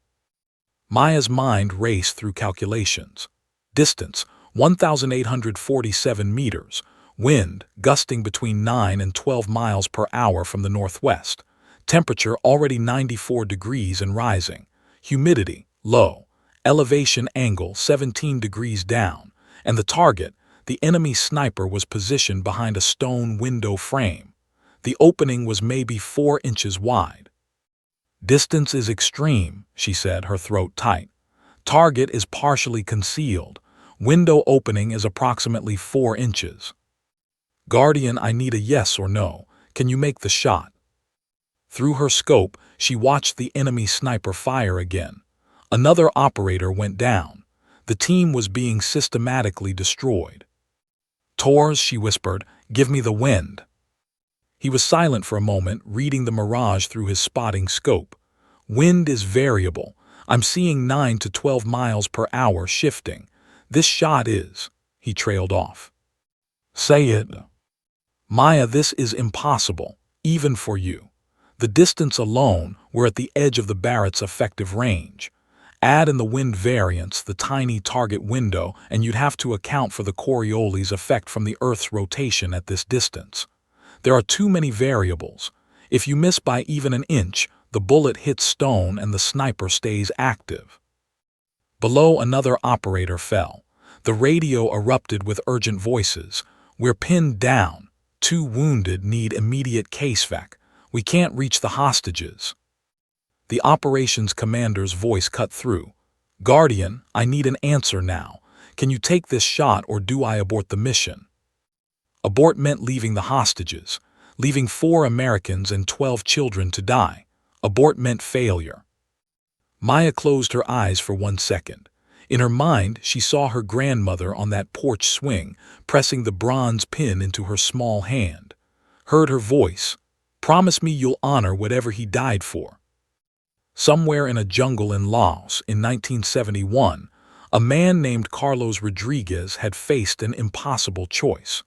Maya's mind raced through calculations. Distance, 1,847 meters. Wind, gusting between 9 and 12 miles per hour from the northwest. Temperature already 94 degrees and rising. Humidity, low. Elevation angle, 17 degrees down. And the target, the enemy sniper, was positioned behind a stone window frame. The opening was maybe 4 inches wide. Distance is extreme, she said, her throat tight. Target is partially concealed. Window opening is approximately 4 inches. Guardian, I need a yes or no. Can you make the shot? Through her scope, she watched the enemy sniper fire again. Another operator went down. The team was being systematically destroyed. Torres, she whispered, give me the wind. He was silent for a moment, reading the mirage through his spotting scope. Wind is variable. I'm seeing 9 to 12 miles per hour shifting. This shot is... He trailed off. Say it. Maya, this is impossible, even for you. The distance alone, we're at the edge of the Barrett's effective range. Add in the wind variance, the tiny target window, and you'd have to account for the Coriolis effect from the Earth's rotation at this distance. There are too many variables. If you miss by even an inch, the bullet hits stone and the sniper stays active. Below, another operator fell. The radio erupted with urgent voices. "We're pinned down. 2 wounded, need immediate casevac. We can't reach the hostages." The operations commander's voice cut through. "Guardian, I need an answer now. Can you take this shot or do I abort the mission?" Abort meant leaving the hostages, leaving 4 Americans and 12 children to die. Abort meant failure. Maya closed her eyes for 1 second. In her mind, she saw her grandmother on that porch swing, pressing the bronze pin into her small hand. Heard her voice, "Promise me you'll honor whatever he died for." Somewhere in a jungle in Laos in 1971, a man named Carlos Rodriguez had faced an impossible choice.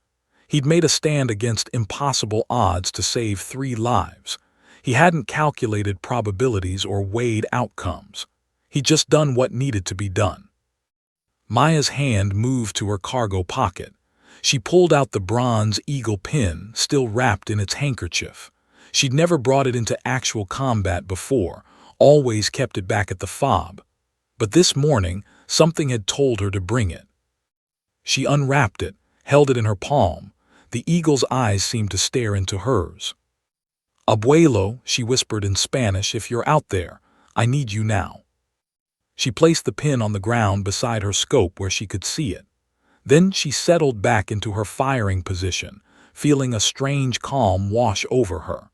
He'd made a stand against impossible odds to save 3 lives. He hadn't calculated probabilities or weighed outcomes. He'd just done what needed to be done. Maya's hand moved to her cargo pocket. She pulled out the bronze eagle pin, still wrapped in its handkerchief. She'd never brought it into actual combat before, always kept it back at the fob. But this morning, something had told her to bring it. She unwrapped it, held it in her palm. The eagle's eyes seemed to stare into hers. "Abuelo," she whispered in Spanish, "if you're out there, I need you now." She placed the pin on the ground beside her scope where she could see it. Then she settled back into her firing position, feeling a strange calm wash over her.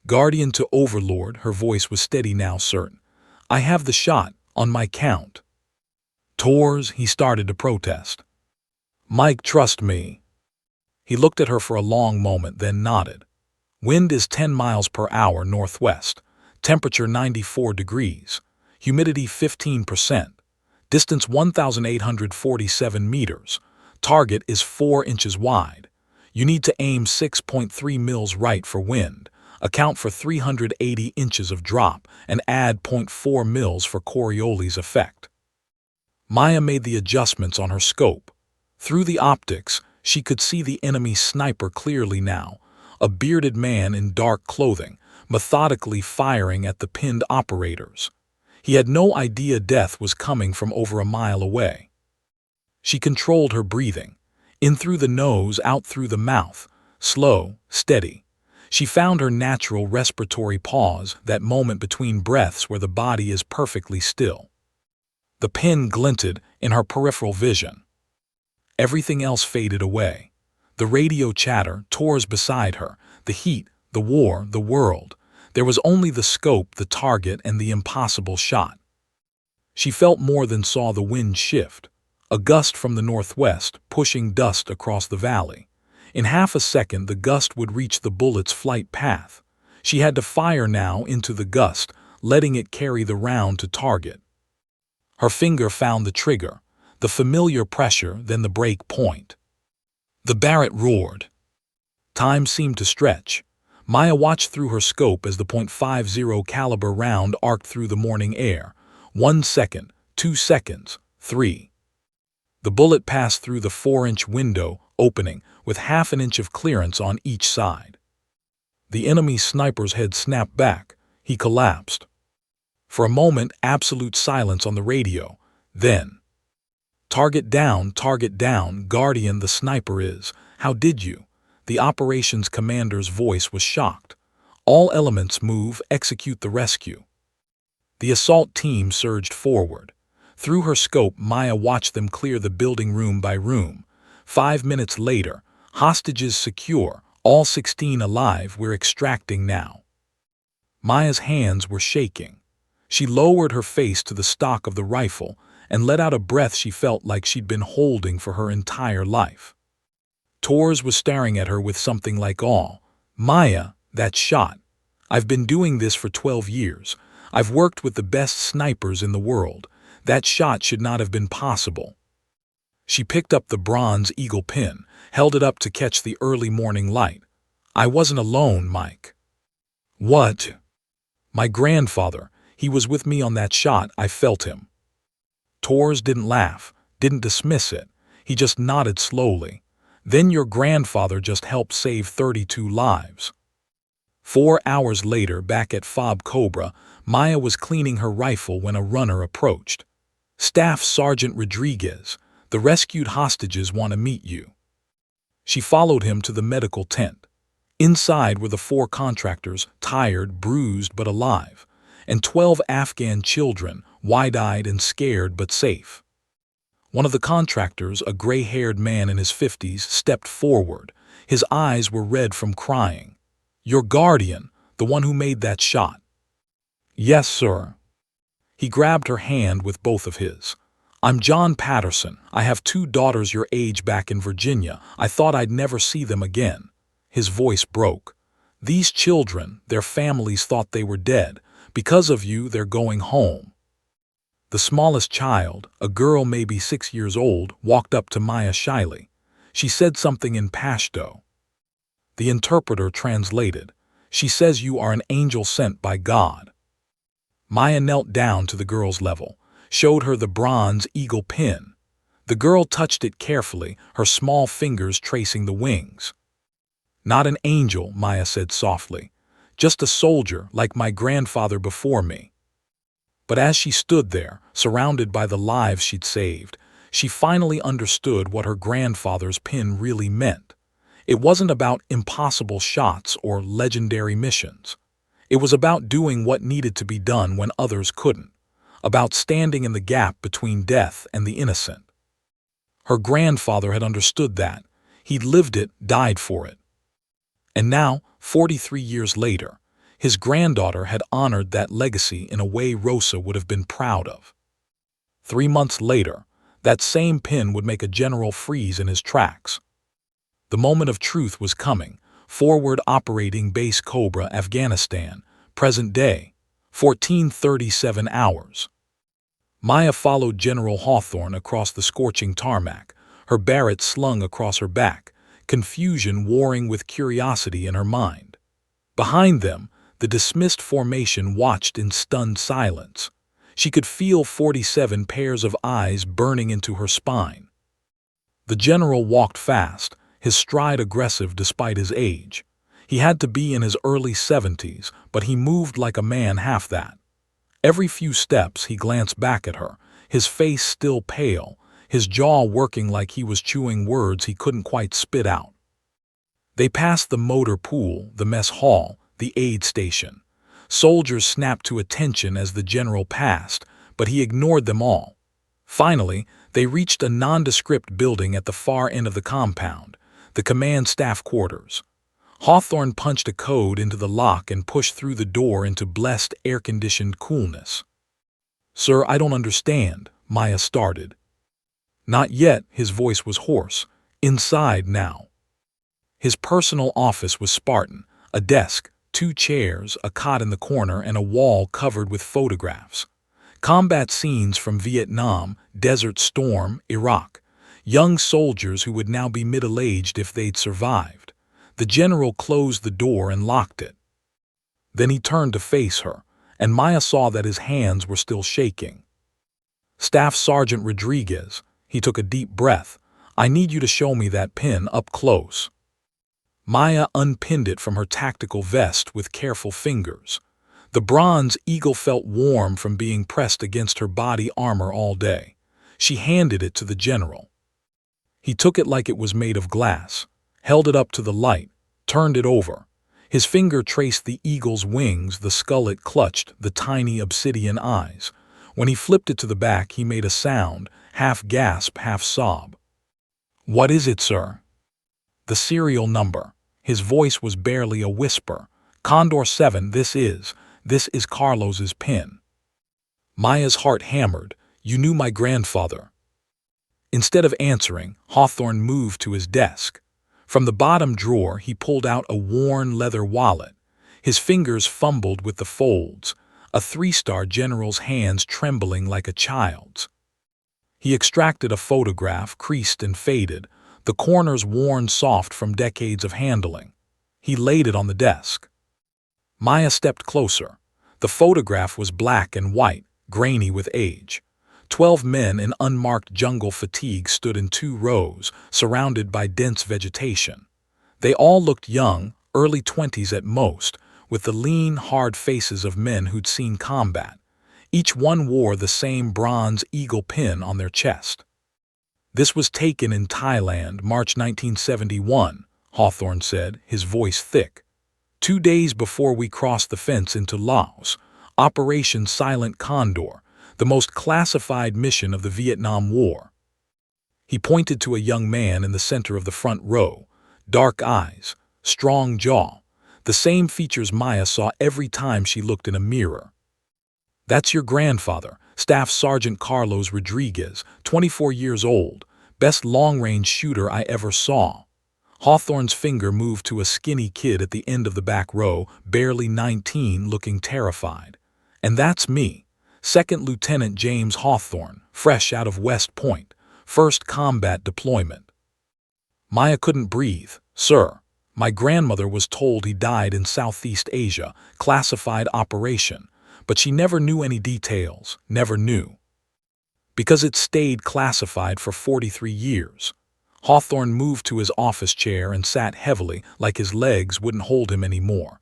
"Guardian to Overlord," her voice was steady now, certain. "I have the shot, on my count." "Tors," he started to protest. "Mike, trust me." He looked at her for a long moment, then nodded. "Wind is 10 miles per hour northwest. Temperature 94 degrees. Humidity 15%. Distance 1,847 meters. Target is 4 inches wide. You need to aim 6.3 mils right for wind. Account for 380 inches of drop, and add 0.4 mils for Coriolis effect." Maya made the adjustments on her scope. Through the optics, she could see the enemy sniper clearly now, a bearded man in dark clothing, methodically firing at the pinned operators. He had no idea death was coming from over a mile away. She controlled her breathing, in through the nose, out through the mouth, slow, steady. She found her natural respiratory pause, that moment between breaths where the body is perfectly still. The pin glinted in her peripheral vision. Everything else faded away. The radio chatter, Tors beside her, the heat, the war, the world. There was only the scope, the target, and the impossible shot. She felt more than saw the wind shift. A gust from the northwest, pushing dust across the valley. In half a second, the gust would reach the bullet's flight path. She had to fire now into the gust, letting it carry the round to target. Her finger found the trigger, the familiar pressure, then the break point. The Barrett roared. Time seemed to stretch. Maya watched through her scope as the .50 caliber round arced through the morning air. 1 second, 2 seconds, 3. The bullet passed through the 4-inch window opening, with half an inch of clearance on each side. The enemy sniper's head snapped back. He collapsed. For a moment, absolute silence on the radio. Then, target down, Guardian, the sniper is. How did you?" The operations commander's voice was shocked. "All elements move, execute the rescue." The assault team surged forward. Through her scope, Maya watched them clear the building room by room. 5 minutes later, hostages secure, all 16 alive, we're extracting now. Maya's hands were shaking. She lowered her face to the stock of the rifle and let out a breath she felt like she'd been holding for her entire life. Tors was staring at her with something like awe. "Maya, that shot. I've been doing this for 12 years. I've worked with the best snipers in the world. That shot should not have been possible." She picked up the bronze eagle pin, held it up to catch the early morning light. "I wasn't alone, Mike." "What?" "My grandfather. He was with me on that shot, I felt him. Torres didn't laugh, didn't dismiss it. He just nodded slowly. Then your grandfather just helped save 32 lives. 4 hours later, back at Fob Cobra, Maya was cleaning her rifle when a runner approached. Staff Sergeant Rodriguez, the rescued hostages want to meet you. She followed him to the medical tent. Inside were the 4 contractors, tired, bruised but alive, and 12 Afghan children, wide-eyed and scared but safe. One of the contractors, a gray-haired man in his 50s, stepped forward. His eyes were red from crying. Your guardian, the one who made that shot. Yes, sir. He grabbed her hand with both of his. I'm John Patterson. I have 2 daughters your age back in Virginia. I thought I'd never see them again. His voice broke. These children, their families thought they were dead. Because of you, they're going home. The smallest child, a girl maybe 6 years old, walked up to Maya shyly. She said something in Pashto. The interpreter translated. She says you are an angel sent by God. Maya knelt down to the girl's level, showed her the bronze eagle pin. The girl touched it carefully, her small fingers tracing the wings. Not an angel, Maya said softly. Just a soldier like my grandfather before me. But as she stood there, surrounded by the lives she'd saved, she finally understood what her grandfather's pin really meant. It wasn't about impossible shots or legendary missions. It was about doing what needed to be done when others couldn't, about standing in the gap between death and the innocent. Her grandfather had understood that. He'd lived it, died for it. And now, 43 years later, his granddaughter had honored that legacy in a way Rosa would have been proud of. 3 months later, that same pin would make a general freeze in his tracks. The moment of truth was coming. Forward operating base Cobra, Afghanistan, present day, 1437 hours. Maya followed General Hawthorne across the scorching tarmac, her barrett slung across her back, confusion warring with curiosity in her mind. Behind them, the dismissed formation watched in stunned silence. She could feel 47 pairs of eyes burning into her spine. The general walked fast, his stride aggressive despite his age. He had to be in his early 70s, but he moved like a man half that. Every few steps he glanced back at her, his face still pale, his jaw working like he was chewing words he couldn't quite spit out. They passed the motor pool, the mess hall, the aid station. Soldiers snapped to attention as the general passed, but he ignored them all. Finally, they reached a nondescript building at the far end of the compound, the command staff quarters. Hawthorne punched a code into the lock and pushed through the door into blessed air-conditioned coolness. Sir, I don't understand, Maya started. Not yet, his voice was hoarse. Inside now. His personal office was Spartan, a desk, 2 chairs, a cot in the corner, and a wall covered with photographs. Combat scenes from Vietnam, Desert Storm, Iraq. Young soldiers who would now be middle-aged if they'd survived. The general closed the door and locked it. Then he turned to face her, and Maya saw that his hands were still shaking. Staff Sergeant Rodriguez, he took a deep breath. I need you to show me that pin up close. Maya unpinned it from her tactical vest with careful fingers. The bronze eagle felt warm from being pressed against her body armor all day. She handed it to the general. He took it like it was made of glass, held it up to the light, turned it over. His finger traced the eagle's wings, the skull it clutched, the tiny obsidian eyes. When he flipped it to the back, he made a sound, half gasp, half sob. What is it, sir? The serial number. His voice was barely a whisper. Condor 7, this is Carlos's pin. Maya's heart hammered. You knew my grandfather. Instead of answering, Hawthorne moved to his desk. From the bottom drawer, he pulled out a worn leather wallet. His fingers fumbled with the folds, a 3-star general's hands trembling like a child's. He extracted a photograph, creased and faded, the corners worn soft from decades of handling. He laid it on the desk. Maya stepped closer. The photograph was black and white, grainy with age. 12 men in unmarked jungle fatigue stood in 2 rows, surrounded by dense vegetation. They all looked young, early 20s at most, with the lean, hard faces of men who'd seen combat. Each one wore the same bronze eagle pin on their chest. "This was taken in Thailand, March 1971, Hawthorne said, his voice thick. 2 days before we crossed the fence into Laos, Operation Silent Condor, the most classified mission of the Vietnam War." He pointed to a young man in the center of the front row, dark eyes, strong jaw, the same features Maya saw every time she looked in a mirror. "That's your grandfather, Staff Sergeant Carlos Rodriguez, 24 years old, best long-range shooter I ever saw." Hawthorne's finger moved to a skinny kid at the end of the back row, barely 19, looking terrified. "And that's me, Second Lieutenant James Hawthorne, fresh out of West Point, first combat deployment." Maya couldn't breathe. "Sir, my grandmother was told he died in Southeast Asia, classified operation, but she never knew any details, never knew." "Because it stayed classified for 43 years. Hawthorne moved to his office chair and sat heavily, like his legs wouldn't hold him anymore.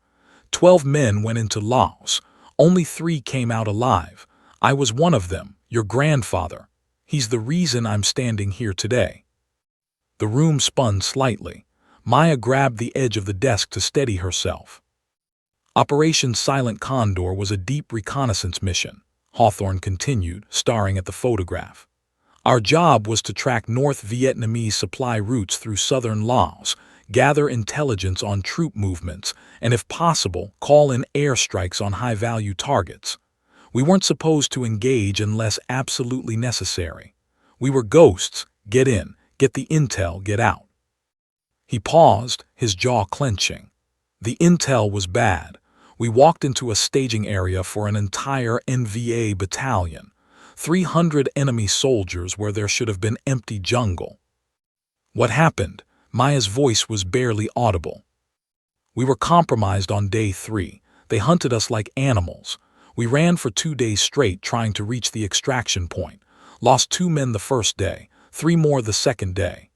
12 men went into Laos. Only 3 came out alive. I was one of them, your grandfather. He's the reason I'm standing here today." The room spun slightly. Maya grabbed the edge of the desk to steady herself. "Operation Silent Condor was a deep reconnaissance mission," Hawthorne continued, staring at the photograph. "Our job was to track North Vietnamese supply routes through southern Laos, gather intelligence on troop movements, and if possible, call in airstrikes on high-value targets. We weren't supposed to engage unless absolutely necessary. We were ghosts, get in, get the intel, get out." He paused, his jaw clenching. "The intel was bad. We walked into a staging area for an entire NVA battalion. 300 enemy soldiers where there should have been empty jungle." "What happened?" Maya's voice was barely audible. "We were compromised on day 3. They hunted us like animals. We ran for 2 days straight trying to reach the extraction point. Lost 2 men the first day, 3 more the second day."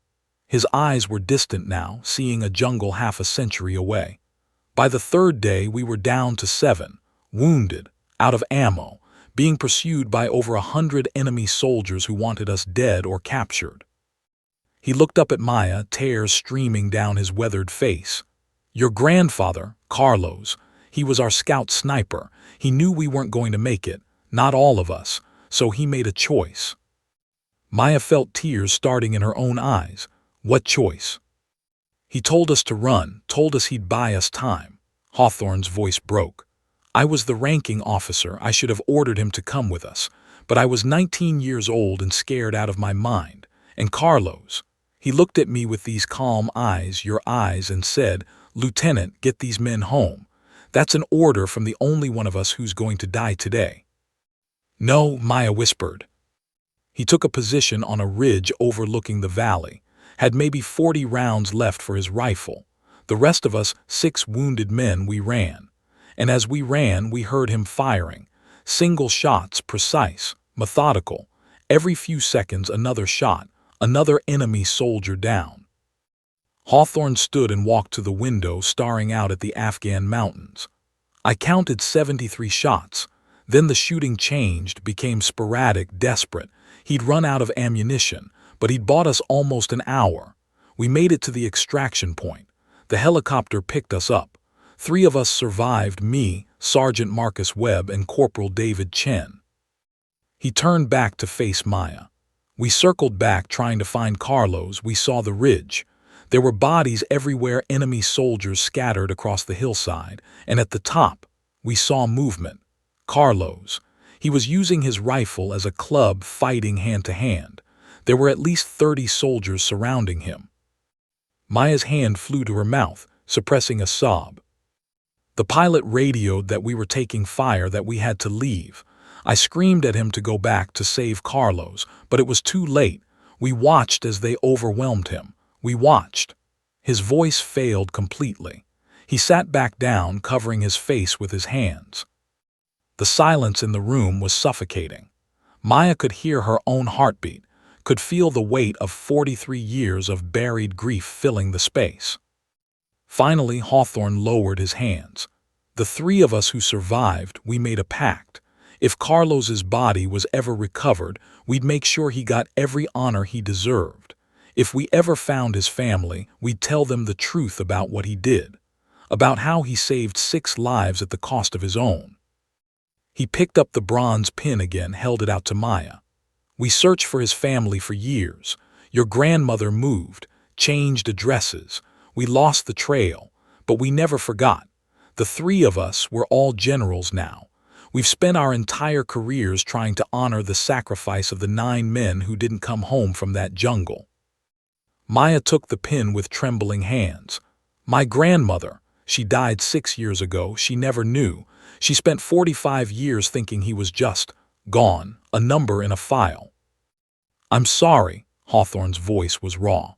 His eyes were distant now, seeing a jungle half a century away. "By the 3rd day we were down to 7, wounded, out of ammo, being pursued by over 100 enemy soldiers who wanted us dead or captured." He looked up at Maya, tears streaming down his weathered face. "Your grandfather, Carlos, he was our scout sniper. He knew we weren't going to make it, not all of us, so he made a choice." Maya felt tears starting in her own eyes. "What choice?" "He told us to run, told us he'd buy us time." Hawthorne's voice broke. "I was the ranking officer. I should have ordered him to come with us. But I was 19 years old and scared out of my mind. And Carlos, he looked at me with these calm eyes, your eyes, and said, 'Lieutenant, get these men home. That's an order from the only one of us who's going to die today.'" "No," Maya whispered. "He took a position on a ridge overlooking the valley. Had maybe 40 rounds left for his rifle. The rest of us, 6 wounded men, we ran. And as we ran, we heard him firing. Single shots, precise, methodical. Every few seconds, another shot, another enemy soldier down." Hawthorne stood and walked to the window, staring out at the Afghan mountains. "I counted 73 shots. Then the shooting changed, became sporadic, desperate. He'd run out of ammunition, but he'd bought us almost an hour. We made it to the extraction point. The helicopter picked us up. 3 of us survived, me, Sergeant Marcus Webb, and Corporal David Chen." He turned back to face Maya. "We circled back trying to find Carlos. We saw the ridge. There were bodies everywhere, enemy soldiers scattered across the hillside, and at the top, we saw movement. Carlos. He was using his rifle as a club, fighting hand to hand. There were at least 30 soldiers surrounding him." Maya's hand flew to her mouth, suppressing a sob. "The pilot radioed that we were taking fire, that we had to leave. I screamed at him to go back to save Carlos, but it was too late. We watched as they overwhelmed him. We watched." His voice failed completely. He sat back down, covering his face with his hands. The silence in the room was suffocating. Maya could hear her own heartbeat, could feel the weight of 43 years of buried grief filling the space. Finally, Hawthorne lowered his hands. The three of us who survived, we made a pact. If Carlos's body was ever recovered, we'd make sure he got every honor he deserved. If we ever found his family, we'd tell them the truth about what he did, about how he saved 6 lives at the cost of his own. He picked up the bronze pin again, held it out to Maya. We searched for his family for years. Your grandmother moved, changed addresses. We lost the trail, but we never forgot. The three of us were all generals now. We've spent our entire careers trying to honor the sacrifice of the 9 men who didn't come home from that jungle. Maya took the pin with trembling hands. My grandmother, she died 6 years ago, she never knew. She spent 45 years thinking he was just gone, a number in a file. I'm sorry, Hawthorne's voice was raw.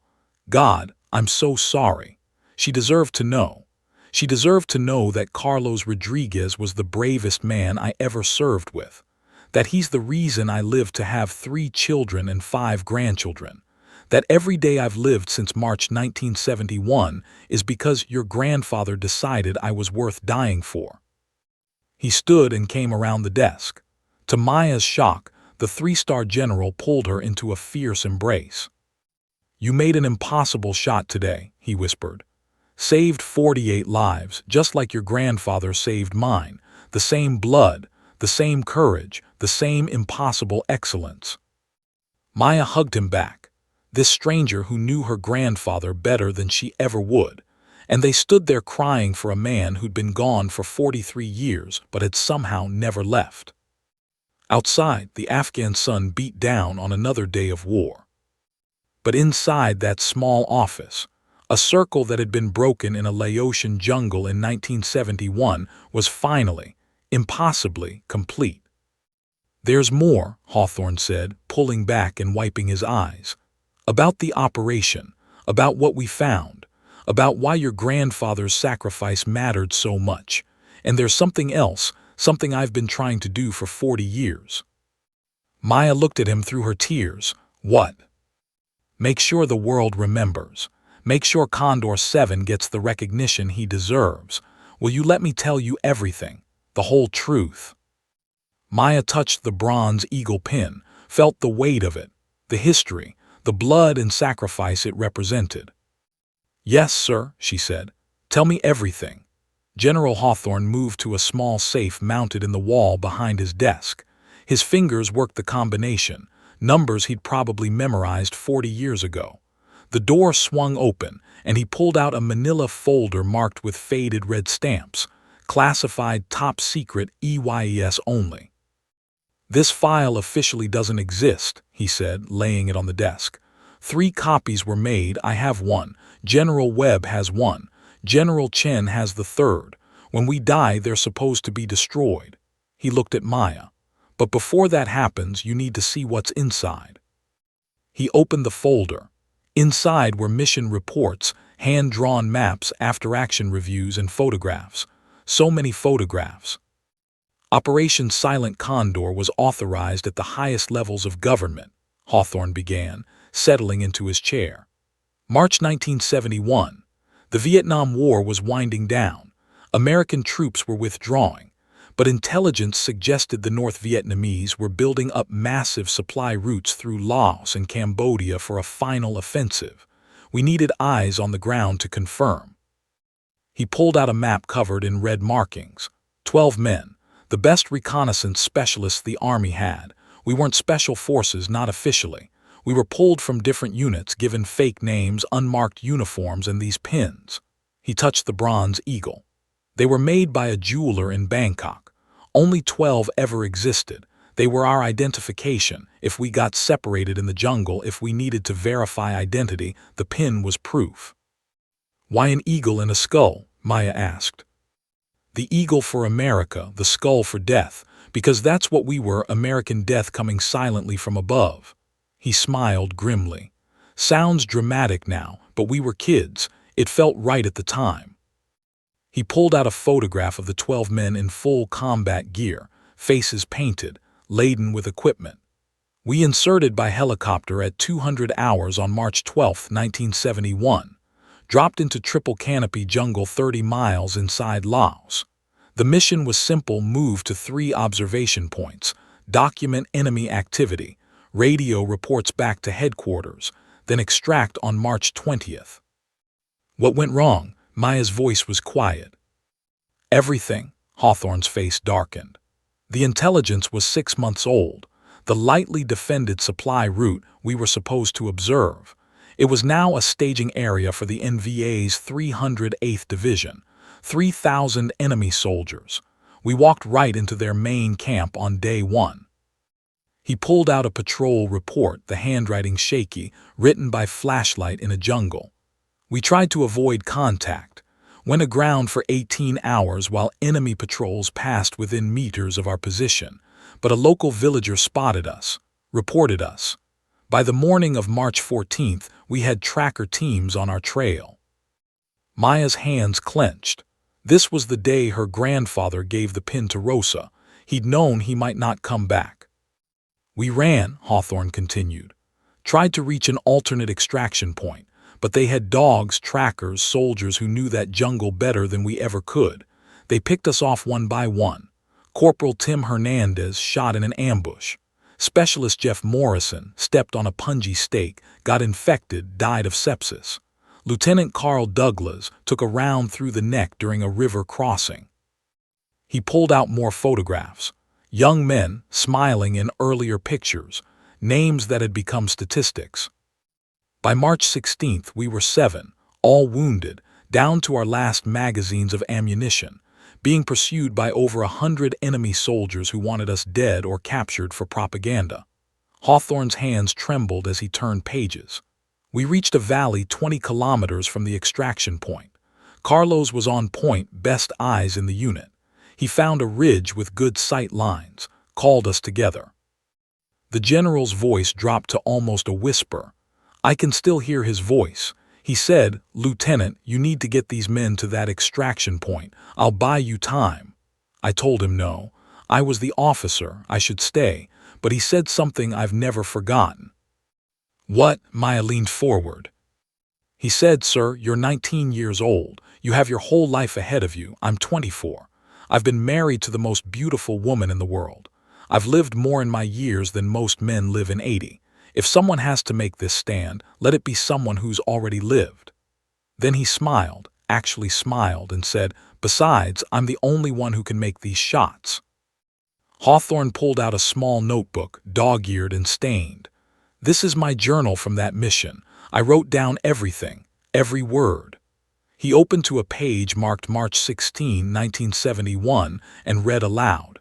God, I'm so sorry. She deserved to know. She deserved to know that Carlos Rodriguez was the bravest man I ever served with, that he's the reason I lived to have 3 children and 5 grandchildren, that every day I've lived since March 1971 is because your grandfather decided I was worth dying for. He stood and came around the desk. To Maya's shock, the 3-star general pulled her into a fierce embrace. You made an impossible shot today, he whispered. Saved 48 lives, just like your grandfather saved mine. The same blood, the same courage, the same impossible excellence. Maya hugged him back, this stranger who knew her grandfather better than she ever would, and they stood there crying for a man who'd been gone for 43 years but had somehow never left. Outside, the Afghan sun beat down on another day of war. But inside that small office, a circle that had been broken in a Laotian jungle in 1971 was finally, impossibly, complete. There's more, Hawthorne said, pulling back and wiping his eyes. About the operation, about what we found, about why your grandfather's sacrifice mattered so much. And there's something else, something I've been trying to do for 40 years. Maya looked at him through her tears. What? Make sure the world remembers. Make sure Condor 7 gets the recognition he deserves. Will you let me tell you everything, the whole truth? Maya touched the bronze eagle pin, felt the weight of it, the history, the blood and sacrifice it represented. Yes, sir, she said. Tell me everything. General Hawthorne moved to a small safe mounted in the wall behind his desk. His fingers worked the combination, numbers he'd probably memorized 40 years ago. The door swung open, and he pulled out a manila folder marked with faded red stamps, classified top secret EYES only. This file officially doesn't exist, he said, laying it on the desk. 3 copies were made, I have one. General Webb has one. General Chen has the 3rd. When we die, they're supposed to be destroyed. He looked at Maya. But before that happens, you need to see what's inside. He opened the folder. Inside were mission reports, hand-drawn maps, after-action reviews, and photographs. So many photographs. Operation Silent Condor was authorized at the highest levels of government, Hawthorne began, settling into his chair. March 1971. The Vietnam War was winding down. American troops were withdrawing, but intelligence suggested the North Vietnamese were building up massive supply routes through Laos and Cambodia for a final offensive. We needed eyes on the ground to confirm. He pulled out a map covered in red markings. 12 men, the best reconnaissance specialists the Army had. We weren't special forces, not officially. We were pulled from different units, given fake names, unmarked uniforms, and these pins. He touched the bronze eagle. They were made by a jeweler in Bangkok. Only 12 ever existed. They were our identification. If we got separated in the jungle, if we needed to verify identity, the pin was proof. Why an eagle and a skull? Maya asked. The eagle for America, the skull for death, because that's what we were, American death coming silently from above. He smiled grimly. Sounds dramatic now, but we were kids. It felt right at the time. He pulled out a photograph of the 12 men in full combat gear, faces painted, laden with equipment. We inserted by helicopter at 200 hours on March 12, 1971, dropped into triple canopy jungle 30 miles inside Laos. The mission was simple: move to 3 observation points, document enemy activity, radio reports back to headquarters, then extract on March 20th. What went wrong? Maya's voice was quiet. Everything. Hawthorne's face darkened. The intelligence was 6 months old. The lightly defended supply route we were supposed to observe. It was now a staging area for the NVA's 308th Division, 3,000 enemy soldiers. We walked right into their main camp on day 1. He pulled out a patrol report, the handwriting shaky, written by flashlight in a jungle. We tried to avoid contact, went aground for 18 hours while enemy patrols passed within meters of our position, but a local villager spotted us, reported us. By the morning of March 14th, we had tracker teams on our trail. Maya's hands clenched. This was the day her grandfather gave the pin to Rosa. He'd known he might not come back. We ran, Hawthorne continued. Tried to reach an alternate extraction point, but they had dogs, trackers, soldiers who knew that jungle better than we ever could. They picked us off one by one. Corporal Tim Hernandez shot in an ambush. Specialist Jeff Morrison stepped on a punji stake, got infected, died of sepsis. Lieutenant Carl Douglas took a round through the neck during a river crossing. He pulled out more photographs. Young men, smiling in earlier pictures, names that had become statistics. By March 16th, we were 7, all wounded, down to our last magazines of ammunition, being pursued by over 100 enemy soldiers who wanted us dead or captured for propaganda. Hawthorne's hands trembled as he turned pages. We reached a valley 20 kilometers from the extraction point. Carlos was on point, best eyes in the unit. He found a ridge with good sight lines, called us together. The general's voice dropped to almost a whisper. I can still hear his voice. He said, "Lieutenant, you need to get these men to that extraction point. I'll buy you time." I told him no. I was the officer, I should stay, but he said something I've never forgotten. What? Maya leaned forward. He said, "Sir, you're 19 years old. You have your whole life ahead of you. I'm 24. I've been married to the most beautiful woman in the world. I've lived more in my years than most men live in 80. If someone has to make this stand, let it be someone who's already lived." Then he smiled, actually smiled, and said, "Besides, I'm the only one who can make these shots." Hawthorne pulled out a small notebook, dog-eared and stained. "This is my journal from that mission. I wrote down everything, every word." He opened to a page marked March 16, 1971, and read aloud.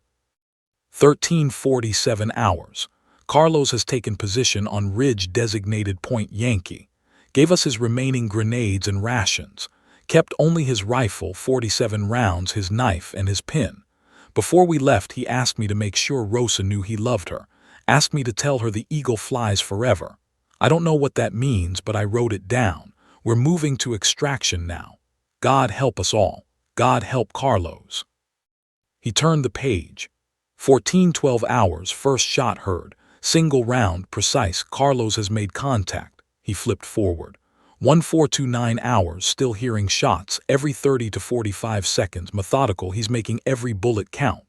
13:47 hours. Carlos has taken position on ridge designated Point Yankee. Gave us his remaining grenades and rations. Kept only his rifle, 47 rounds, his knife, and his pin. Before we left, he asked me to make sure Rosa knew he loved her. Asked me to tell her the eagle flies forever. I don't know what that means, but I wrote it down. We're moving to extraction now. God help us all. God help Carlos. He turned the page. 14:12 hours, first shot heard. Single round, precise. Carlos has made contact. He flipped forward. 1429 hours, still hearing shots, every 30 to 45 seconds. Methodical, he's making every bullet count.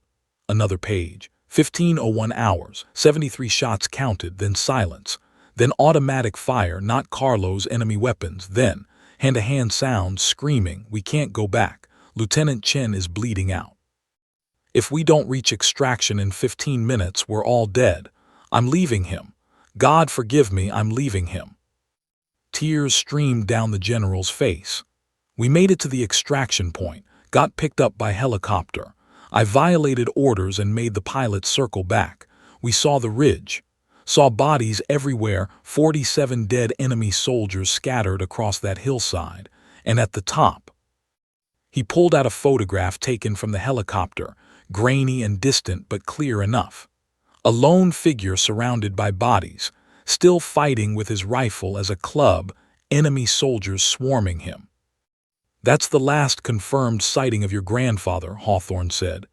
Another page. 15:01 hours, 73 shots counted, then silence. Then automatic fire, not Carlos' enemy weapons. Then, hand-to-hand sound, screaming, "We can't go back. Lieutenant Chen is bleeding out. If we don't reach extraction in 15 minutes, we're all dead. I'm leaving him. God forgive me, I'm leaving him." Tears streamed down the general's face. We made it to the extraction point, got picked up by helicopter. I violated orders and made the pilot circle back. We saw the ridge. Saw bodies everywhere, 47 dead enemy soldiers scattered across that hillside. And at the top. He pulled out a photograph taken from the helicopter, grainy and distant but clear enough. A lone figure surrounded by bodies, still fighting with his rifle as a club, enemy soldiers swarming him. "That's the last confirmed sighting of your grandfather," Hawthorne said.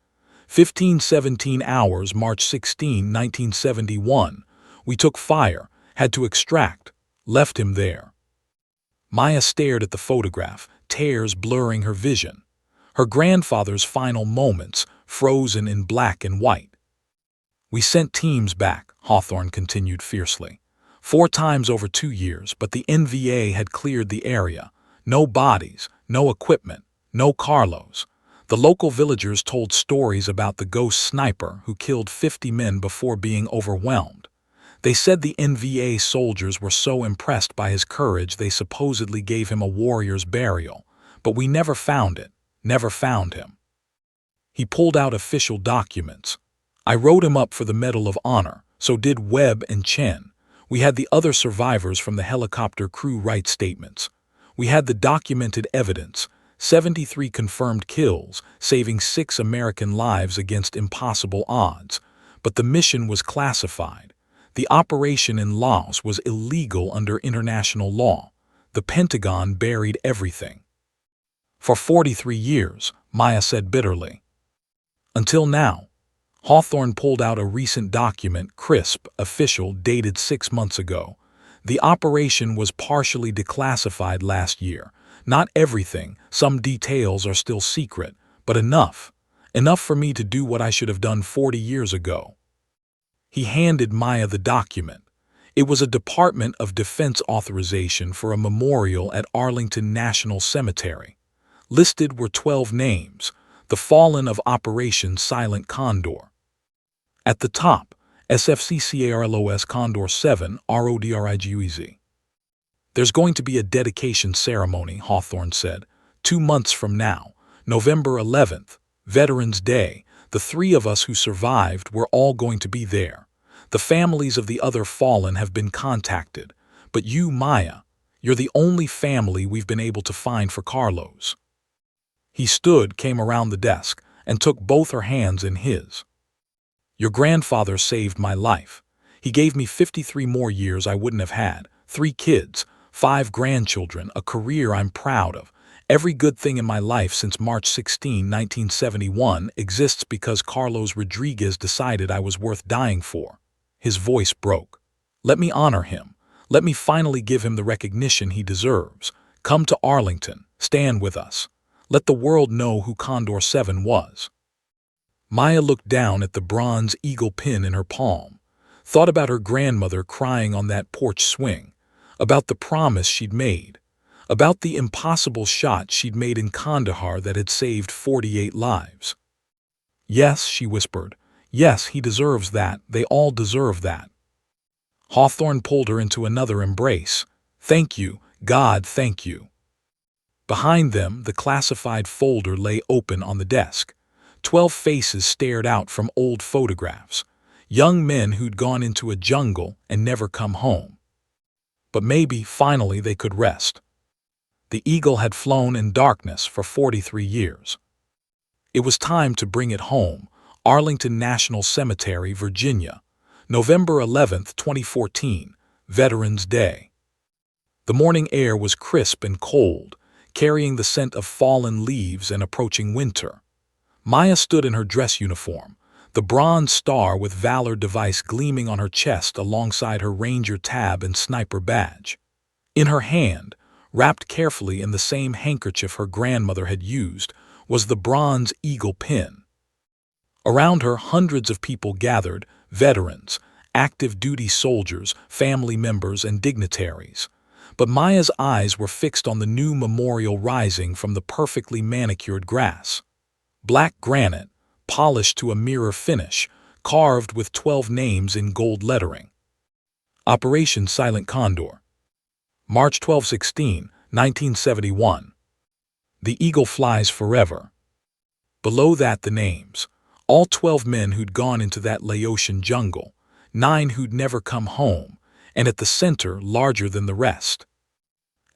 15:17 hours, March 16, 1971. We took fire, had to extract, left him there. Maya stared at the photograph, tears blurring her vision. Her grandfather's final moments, frozen in black and white. We sent teams back, Hawthorne continued fiercely. 4 times over 2 years, but the NVA had cleared the area. No bodies, no equipment, no Carlos. The local villagers told stories about the ghost sniper who killed 50 men before being overwhelmed. They said the NVA soldiers were so impressed by his courage they supposedly gave him a warrior's burial, but we never found it, never found him. He pulled out official documents. I wrote him up for the Medal of Honor, so did Webb and Chen. We had the other survivors from the helicopter crew write statements. We had the documented evidence, 73 confirmed kills, saving 6 American lives against impossible odds. But the mission was classified. The operation in Laos was illegal under international law. The Pentagon buried everything. For 43 years, Maya said bitterly. Until now. Hawthorne pulled out a recent document, crisp, official, dated 6 months ago. The operation was partially declassified last year. Not everything, some details are still secret, but enough. Enough for me to do what I should have done 40 years ago. He handed Maya the document. It was a Department of Defense authorization for a memorial at Arlington National Cemetery. Listed were 12 names, the fallen of Operation Silent Condor. At the top, SFCCARLOS Condor 7 RODRIGUEZ. There's going to be a dedication ceremony, Hawthorne said, 2 months from now, November 11th, Veterans Day. The 3 of us who survived were all going to be there. The families of the other fallen have been contacted, but you, Maya, you're the only family we've been able to find for Carlos. He stood, came around the desk, and took both her hands in his. Your grandfather saved my life. He gave me 53 more years I wouldn't have had, 3 kids, 5 grandchildren, a career I'm proud of. Every good thing in my life since March 16, 1971 exists because Carlos Rodriguez decided I was worth dying for. His voice broke. Let me honor him. Let me finally give him the recognition he deserves. Come to Arlington. Stand with us. Let the world know who Condor 7 was. Maya looked down at the bronze eagle pin in her palm, thought about her grandmother crying on that porch swing, about the promise she'd made, about the impossible shot she'd made in Kandahar that had saved 48 lives. Yes, she whispered. Yes, he deserves that. They all deserve that. Hawthorne pulled her into another embrace. Thank you, God, thank you. Behind them, the classified folder lay open on the desk. 12 faces stared out from old photographs. Young men who'd gone into a jungle and never come home. But maybe, finally, they could rest. The eagle had flown in darkness for 43 years. It was time to bring it home. Arlington National Cemetery, Virginia. November 11, 2014, Veterans Day. The morning air was crisp and cold, carrying the scent of fallen leaves and approaching winter. Maya stood in her dress uniform, the bronze star with Valor device gleaming on her chest alongside her Ranger tab and sniper badge. In her hand, wrapped carefully in the same handkerchief her grandmother had used, was the bronze eagle pin. Around her, hundreds of people gathered, veterans, active duty soldiers, family members, and dignitaries. But Maya's eyes were fixed on the new memorial rising from the perfectly manicured grass. Black granite, polished to a mirror finish, carved with 12 names in gold lettering. Operation Silent Condor. March 12-16, 1971. The eagle flies forever. Below that, the names. All 12 men who'd gone into that Laotian jungle, 9 who'd never come home, and at the center, larger than the rest.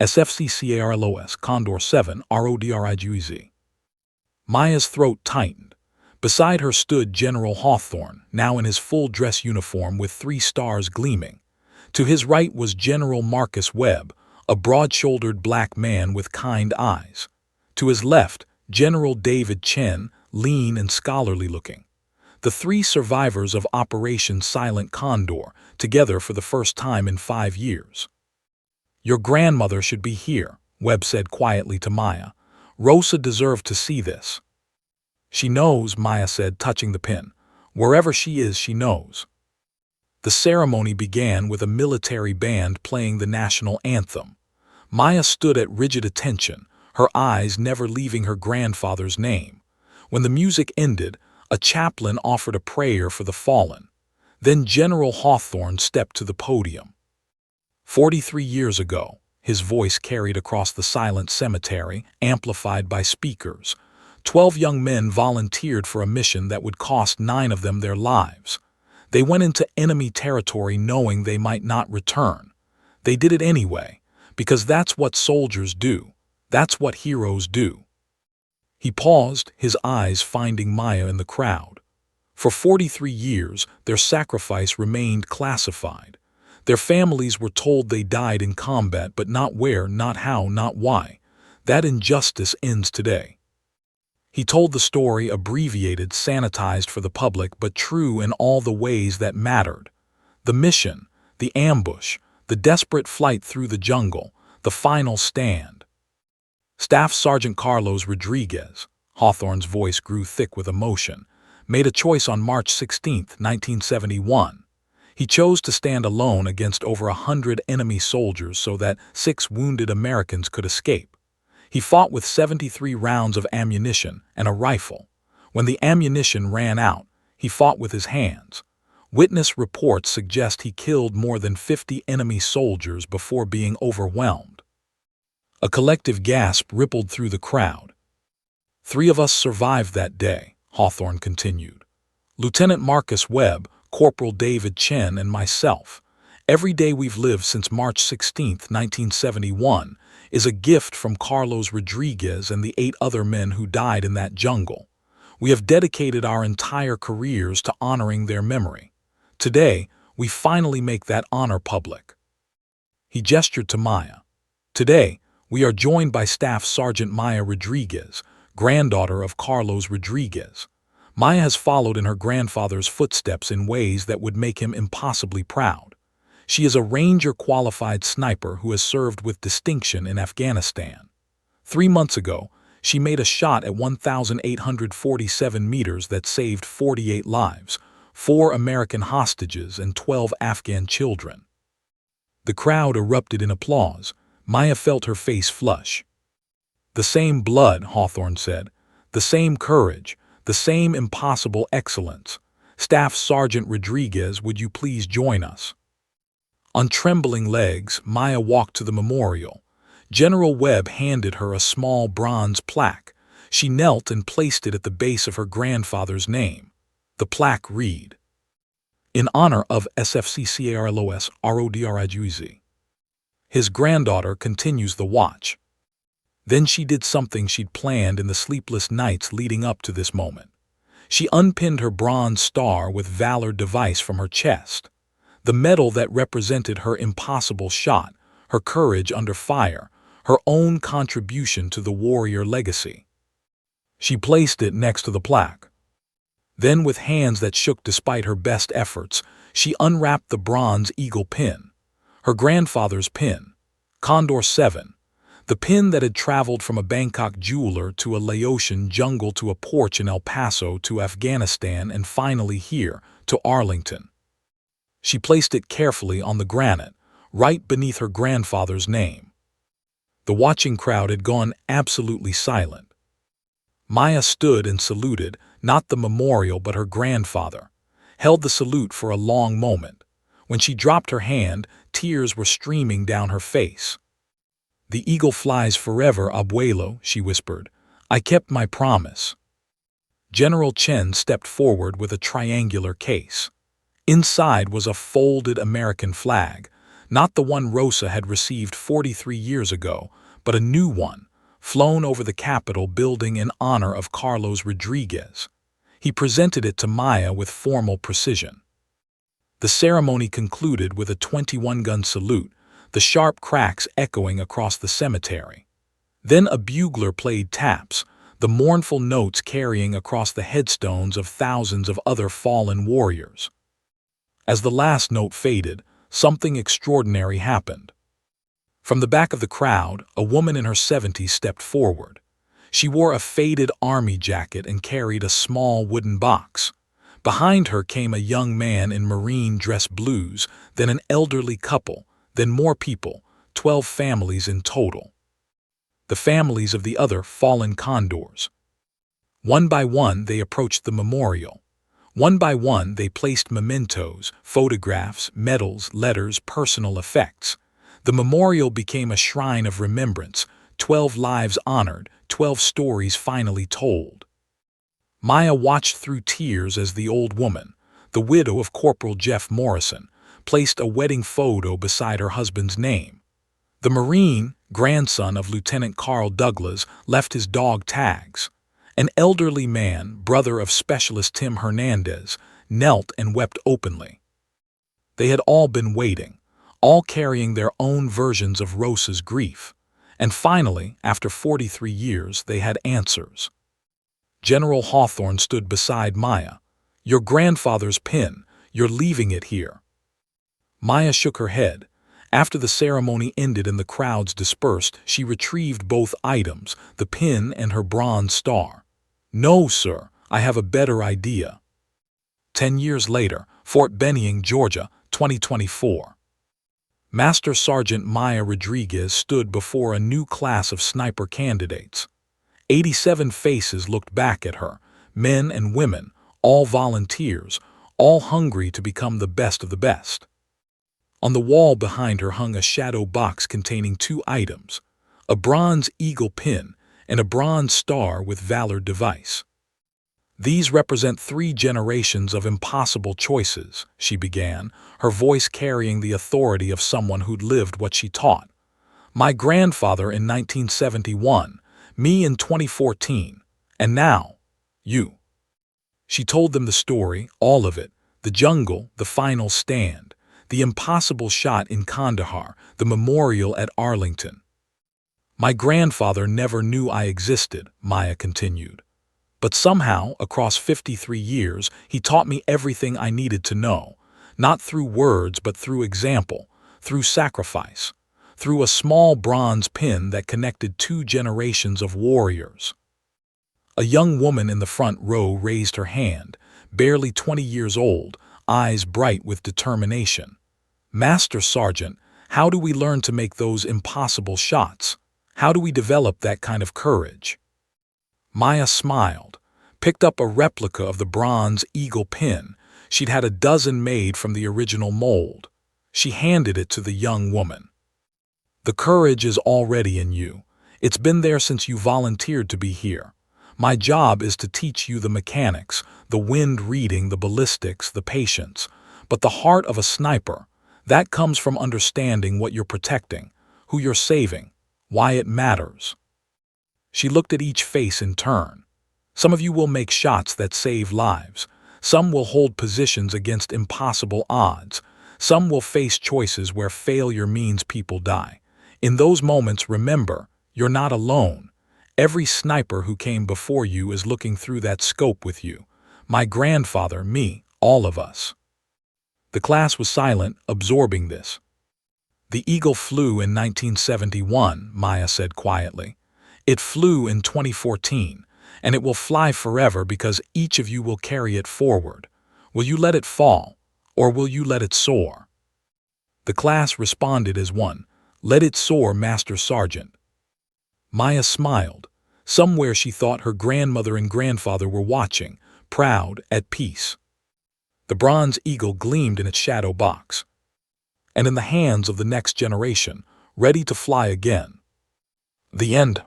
SFCCARLOS Condor 7 RODRIGUEZ. Maya's throat tightened. Beside her stood General Hawthorne, now in his full dress uniform with 3 stars gleaming. To his right was General Marcus Webb, a broad-shouldered black man with kind eyes. To his left, General David Chen, lean and scholarly-looking. The three survivors of Operation Silent Condor, together for the first time in 5 years. "Your grandmother should be here," Webb said quietly to Maya. "Rosa deserved to see this." "She knows," Maya said, touching the pin. "Wherever she is, she knows." The ceremony began with a military band playing the national anthem. Maya stood at rigid attention, her eyes never leaving her grandfather's name. When the music ended, a chaplain offered a prayer for the fallen. Then General Hawthorne stepped to the podium. 43 years ago, his voice carried across the silent cemetery, amplified by speakers. 12 young men volunteered for a mission that would cost 9 of them their lives. They went into enemy territory knowing they might not return. They did it anyway, because that's what soldiers do. That's what heroes do. He paused, his eyes finding Maya in the crowd. For 43 years, their sacrifice remained classified. Their families were told they died in combat, but not where, not how, not why. That injustice ends today. He told the story abbreviated, sanitized for the public, but true in all the ways that mattered. The mission, the ambush, the desperate flight through the jungle, the final stand. Staff Sergeant Carlos Rodriguez, Hawthorne's voice grew thick with emotion, made a choice on March 16, 1971. He chose to stand alone against over 100 enemy soldiers so that 6 wounded Americans could escape. He fought with 73 rounds of ammunition and a rifle. When the ammunition ran out, he fought with his hands. Witness reports suggest he killed more than 50 enemy soldiers before being overwhelmed. A collective gasp rippled through the crowd. 3 of us survived that day, Hawthorne continued. Lieutenant Marcus Webb, Corporal David Chen, and myself. Every day we've lived since March 16, 1971, is a gift from Carlos Rodriguez and the 8 other men who died in that jungle. We have dedicated our entire careers to honoring their memory. Today, we finally make that honor public. He gestured to Maya. Today, we are joined by Staff Sergeant Maya Rodriguez, granddaughter of Carlos Rodriguez. Maya has followed in her grandfather's footsteps in ways that would make him impossibly proud. She is a Ranger-qualified sniper who has served with distinction in Afghanistan. 3 months ago, she made a shot at 1,847 meters that saved 48 lives, 4 American hostages and 12 Afghan children. The crowd erupted in applause. Maya felt her face flush. "The same blood," Hawthorne said. "The same courage. The same impossible excellence. Staff Sergeant Rodriguez, would you please join us?" On trembling legs, Maya walked to the memorial. General Webb handed her a small bronze plaque. She knelt and placed it at the base of her grandfather's name. The plaque read, "In honor of SFC Carlos Rodriguez." His granddaughter continues the watch. Then she did something she'd planned in the sleepless nights leading up to this moment. She unpinned her bronze star with Valor device from her chest. The medal that represented her impossible shot, her courage under fire, her own contribution to the warrior legacy. She placed it next to the plaque. Then, with hands that shook despite her best efforts, she unwrapped the bronze eagle pin. Her grandfather's pin, Condor 7, the pin that had traveled from a Bangkok jeweler to a Laotian jungle to a porch in El Paso to Afghanistan and finally here, to Arlington. She placed it carefully on the granite, right beneath her grandfather's name. The watching crowd had gone absolutely silent. Maya stood and saluted, not the memorial but her grandfather, held the salute for a long moment. When she dropped her hand, tears were streaming down her face. "The eagle flies forever, abuelo," she whispered. "I kept my promise." General Chen stepped forward with a triangular case. Inside was a folded American flag, not the one Rosa had received 43 years ago, but a new one, flown over the Capitol building in honor of Carlos Rodriguez. He presented it to Maya with formal precision. The ceremony concluded with a 21-gun salute, the sharp cracks echoing across the cemetery. Then a bugler played taps, the mournful notes carrying across the headstones of thousands of other fallen warriors. As the last note faded, something extraordinary happened. From the back of the crowd, a woman in her 70s stepped forward. She wore a faded army jacket and carried a small wooden box. Behind her came a young man in marine dress blues, then an elderly couple, then more people, 12 families in total. The families of the other fallen condors. One by one they approached the memorial. One by one they placed mementos, photographs, medals, letters, personal effects. The memorial became a shrine of remembrance, 12 lives honored, 12 stories finally told. Maya watched through tears as the old woman, the widow of Corporal Jeff Morrison, placed a wedding photo beside her husband's name. The Marine, grandson of Lieutenant Carl Douglas, left his dog tags. An elderly man, brother of Specialist Tim Hernandez, knelt and wept openly. They had all been waiting, all carrying their own versions of Rosa's grief. And finally, after 43 years, they had answers. General Hawthorne stood beside Maya. "Your grandfather's pin, you're leaving it here." Maya shook her head. After the ceremony ended and the crowds dispersed, she retrieved both items, the pin and her bronze star. "No, sir, I have a better idea." 10 years later, Fort Benning, Georgia, 2024. Master Sergeant Maya Rodriguez stood before a new class of sniper candidates. 87 faces looked back at her, men and women, all volunteers, all hungry to become the best of the best. On the wall behind her hung a shadow box containing 2 items, a bronze eagle pin and a bronze star with Valor device. "These represent 3 generations of impossible choices," she began, her voice carrying the authority of someone who'd lived what she taught. "My grandfather in 1971, me in 2014, and now, you." She told them the story, all of it, the jungle, the final stand, the impossible shot in Kandahar, the memorial at Arlington. "My grandfather never knew I existed," Maya continued. "But somehow, across 53 years, he taught me everything I needed to know, not through words but through example, through sacrifice, through a small bronze pin that connected 2 generations of warriors." A young woman in the front row raised her hand, barely 20 years old, eyes bright with determination. "Master Sergeant, how do we learn to make those impossible shots? How do we develop that kind of courage?" Maya smiled, picked up a replica of the bronze eagle pin. She'd had a dozen made from the original mold. She handed it to the young woman. "The courage is already in you. It's been there since you volunteered to be here. My job is to teach you the mechanics, the wind reading, the ballistics, the patience. But the heart of a sniper, that comes from understanding what you're protecting, who you're saving, why it matters." She looked at each face in turn. "Some of you will make shots that save lives. Some will hold positions against impossible odds. Some will face choices where failure means people die. In those moments, remember, you're not alone. Every sniper who came before you is looking through that scope with you. My grandfather, me, all of us." The class was silent, absorbing this. "The eagle flew in 1971, Maya said quietly. "It flew in 2014, and it will fly forever because each of you will carry it forward. Will you let it fall, or will you let it soar?" The class responded as one. "Let it soar, Master Sergeant." Maya smiled. Somewhere she thought her grandmother and grandfather were watching, proud, at peace. The bronze eagle gleamed in its shadow box, and in the hands of the next generation, ready to fly again. The end.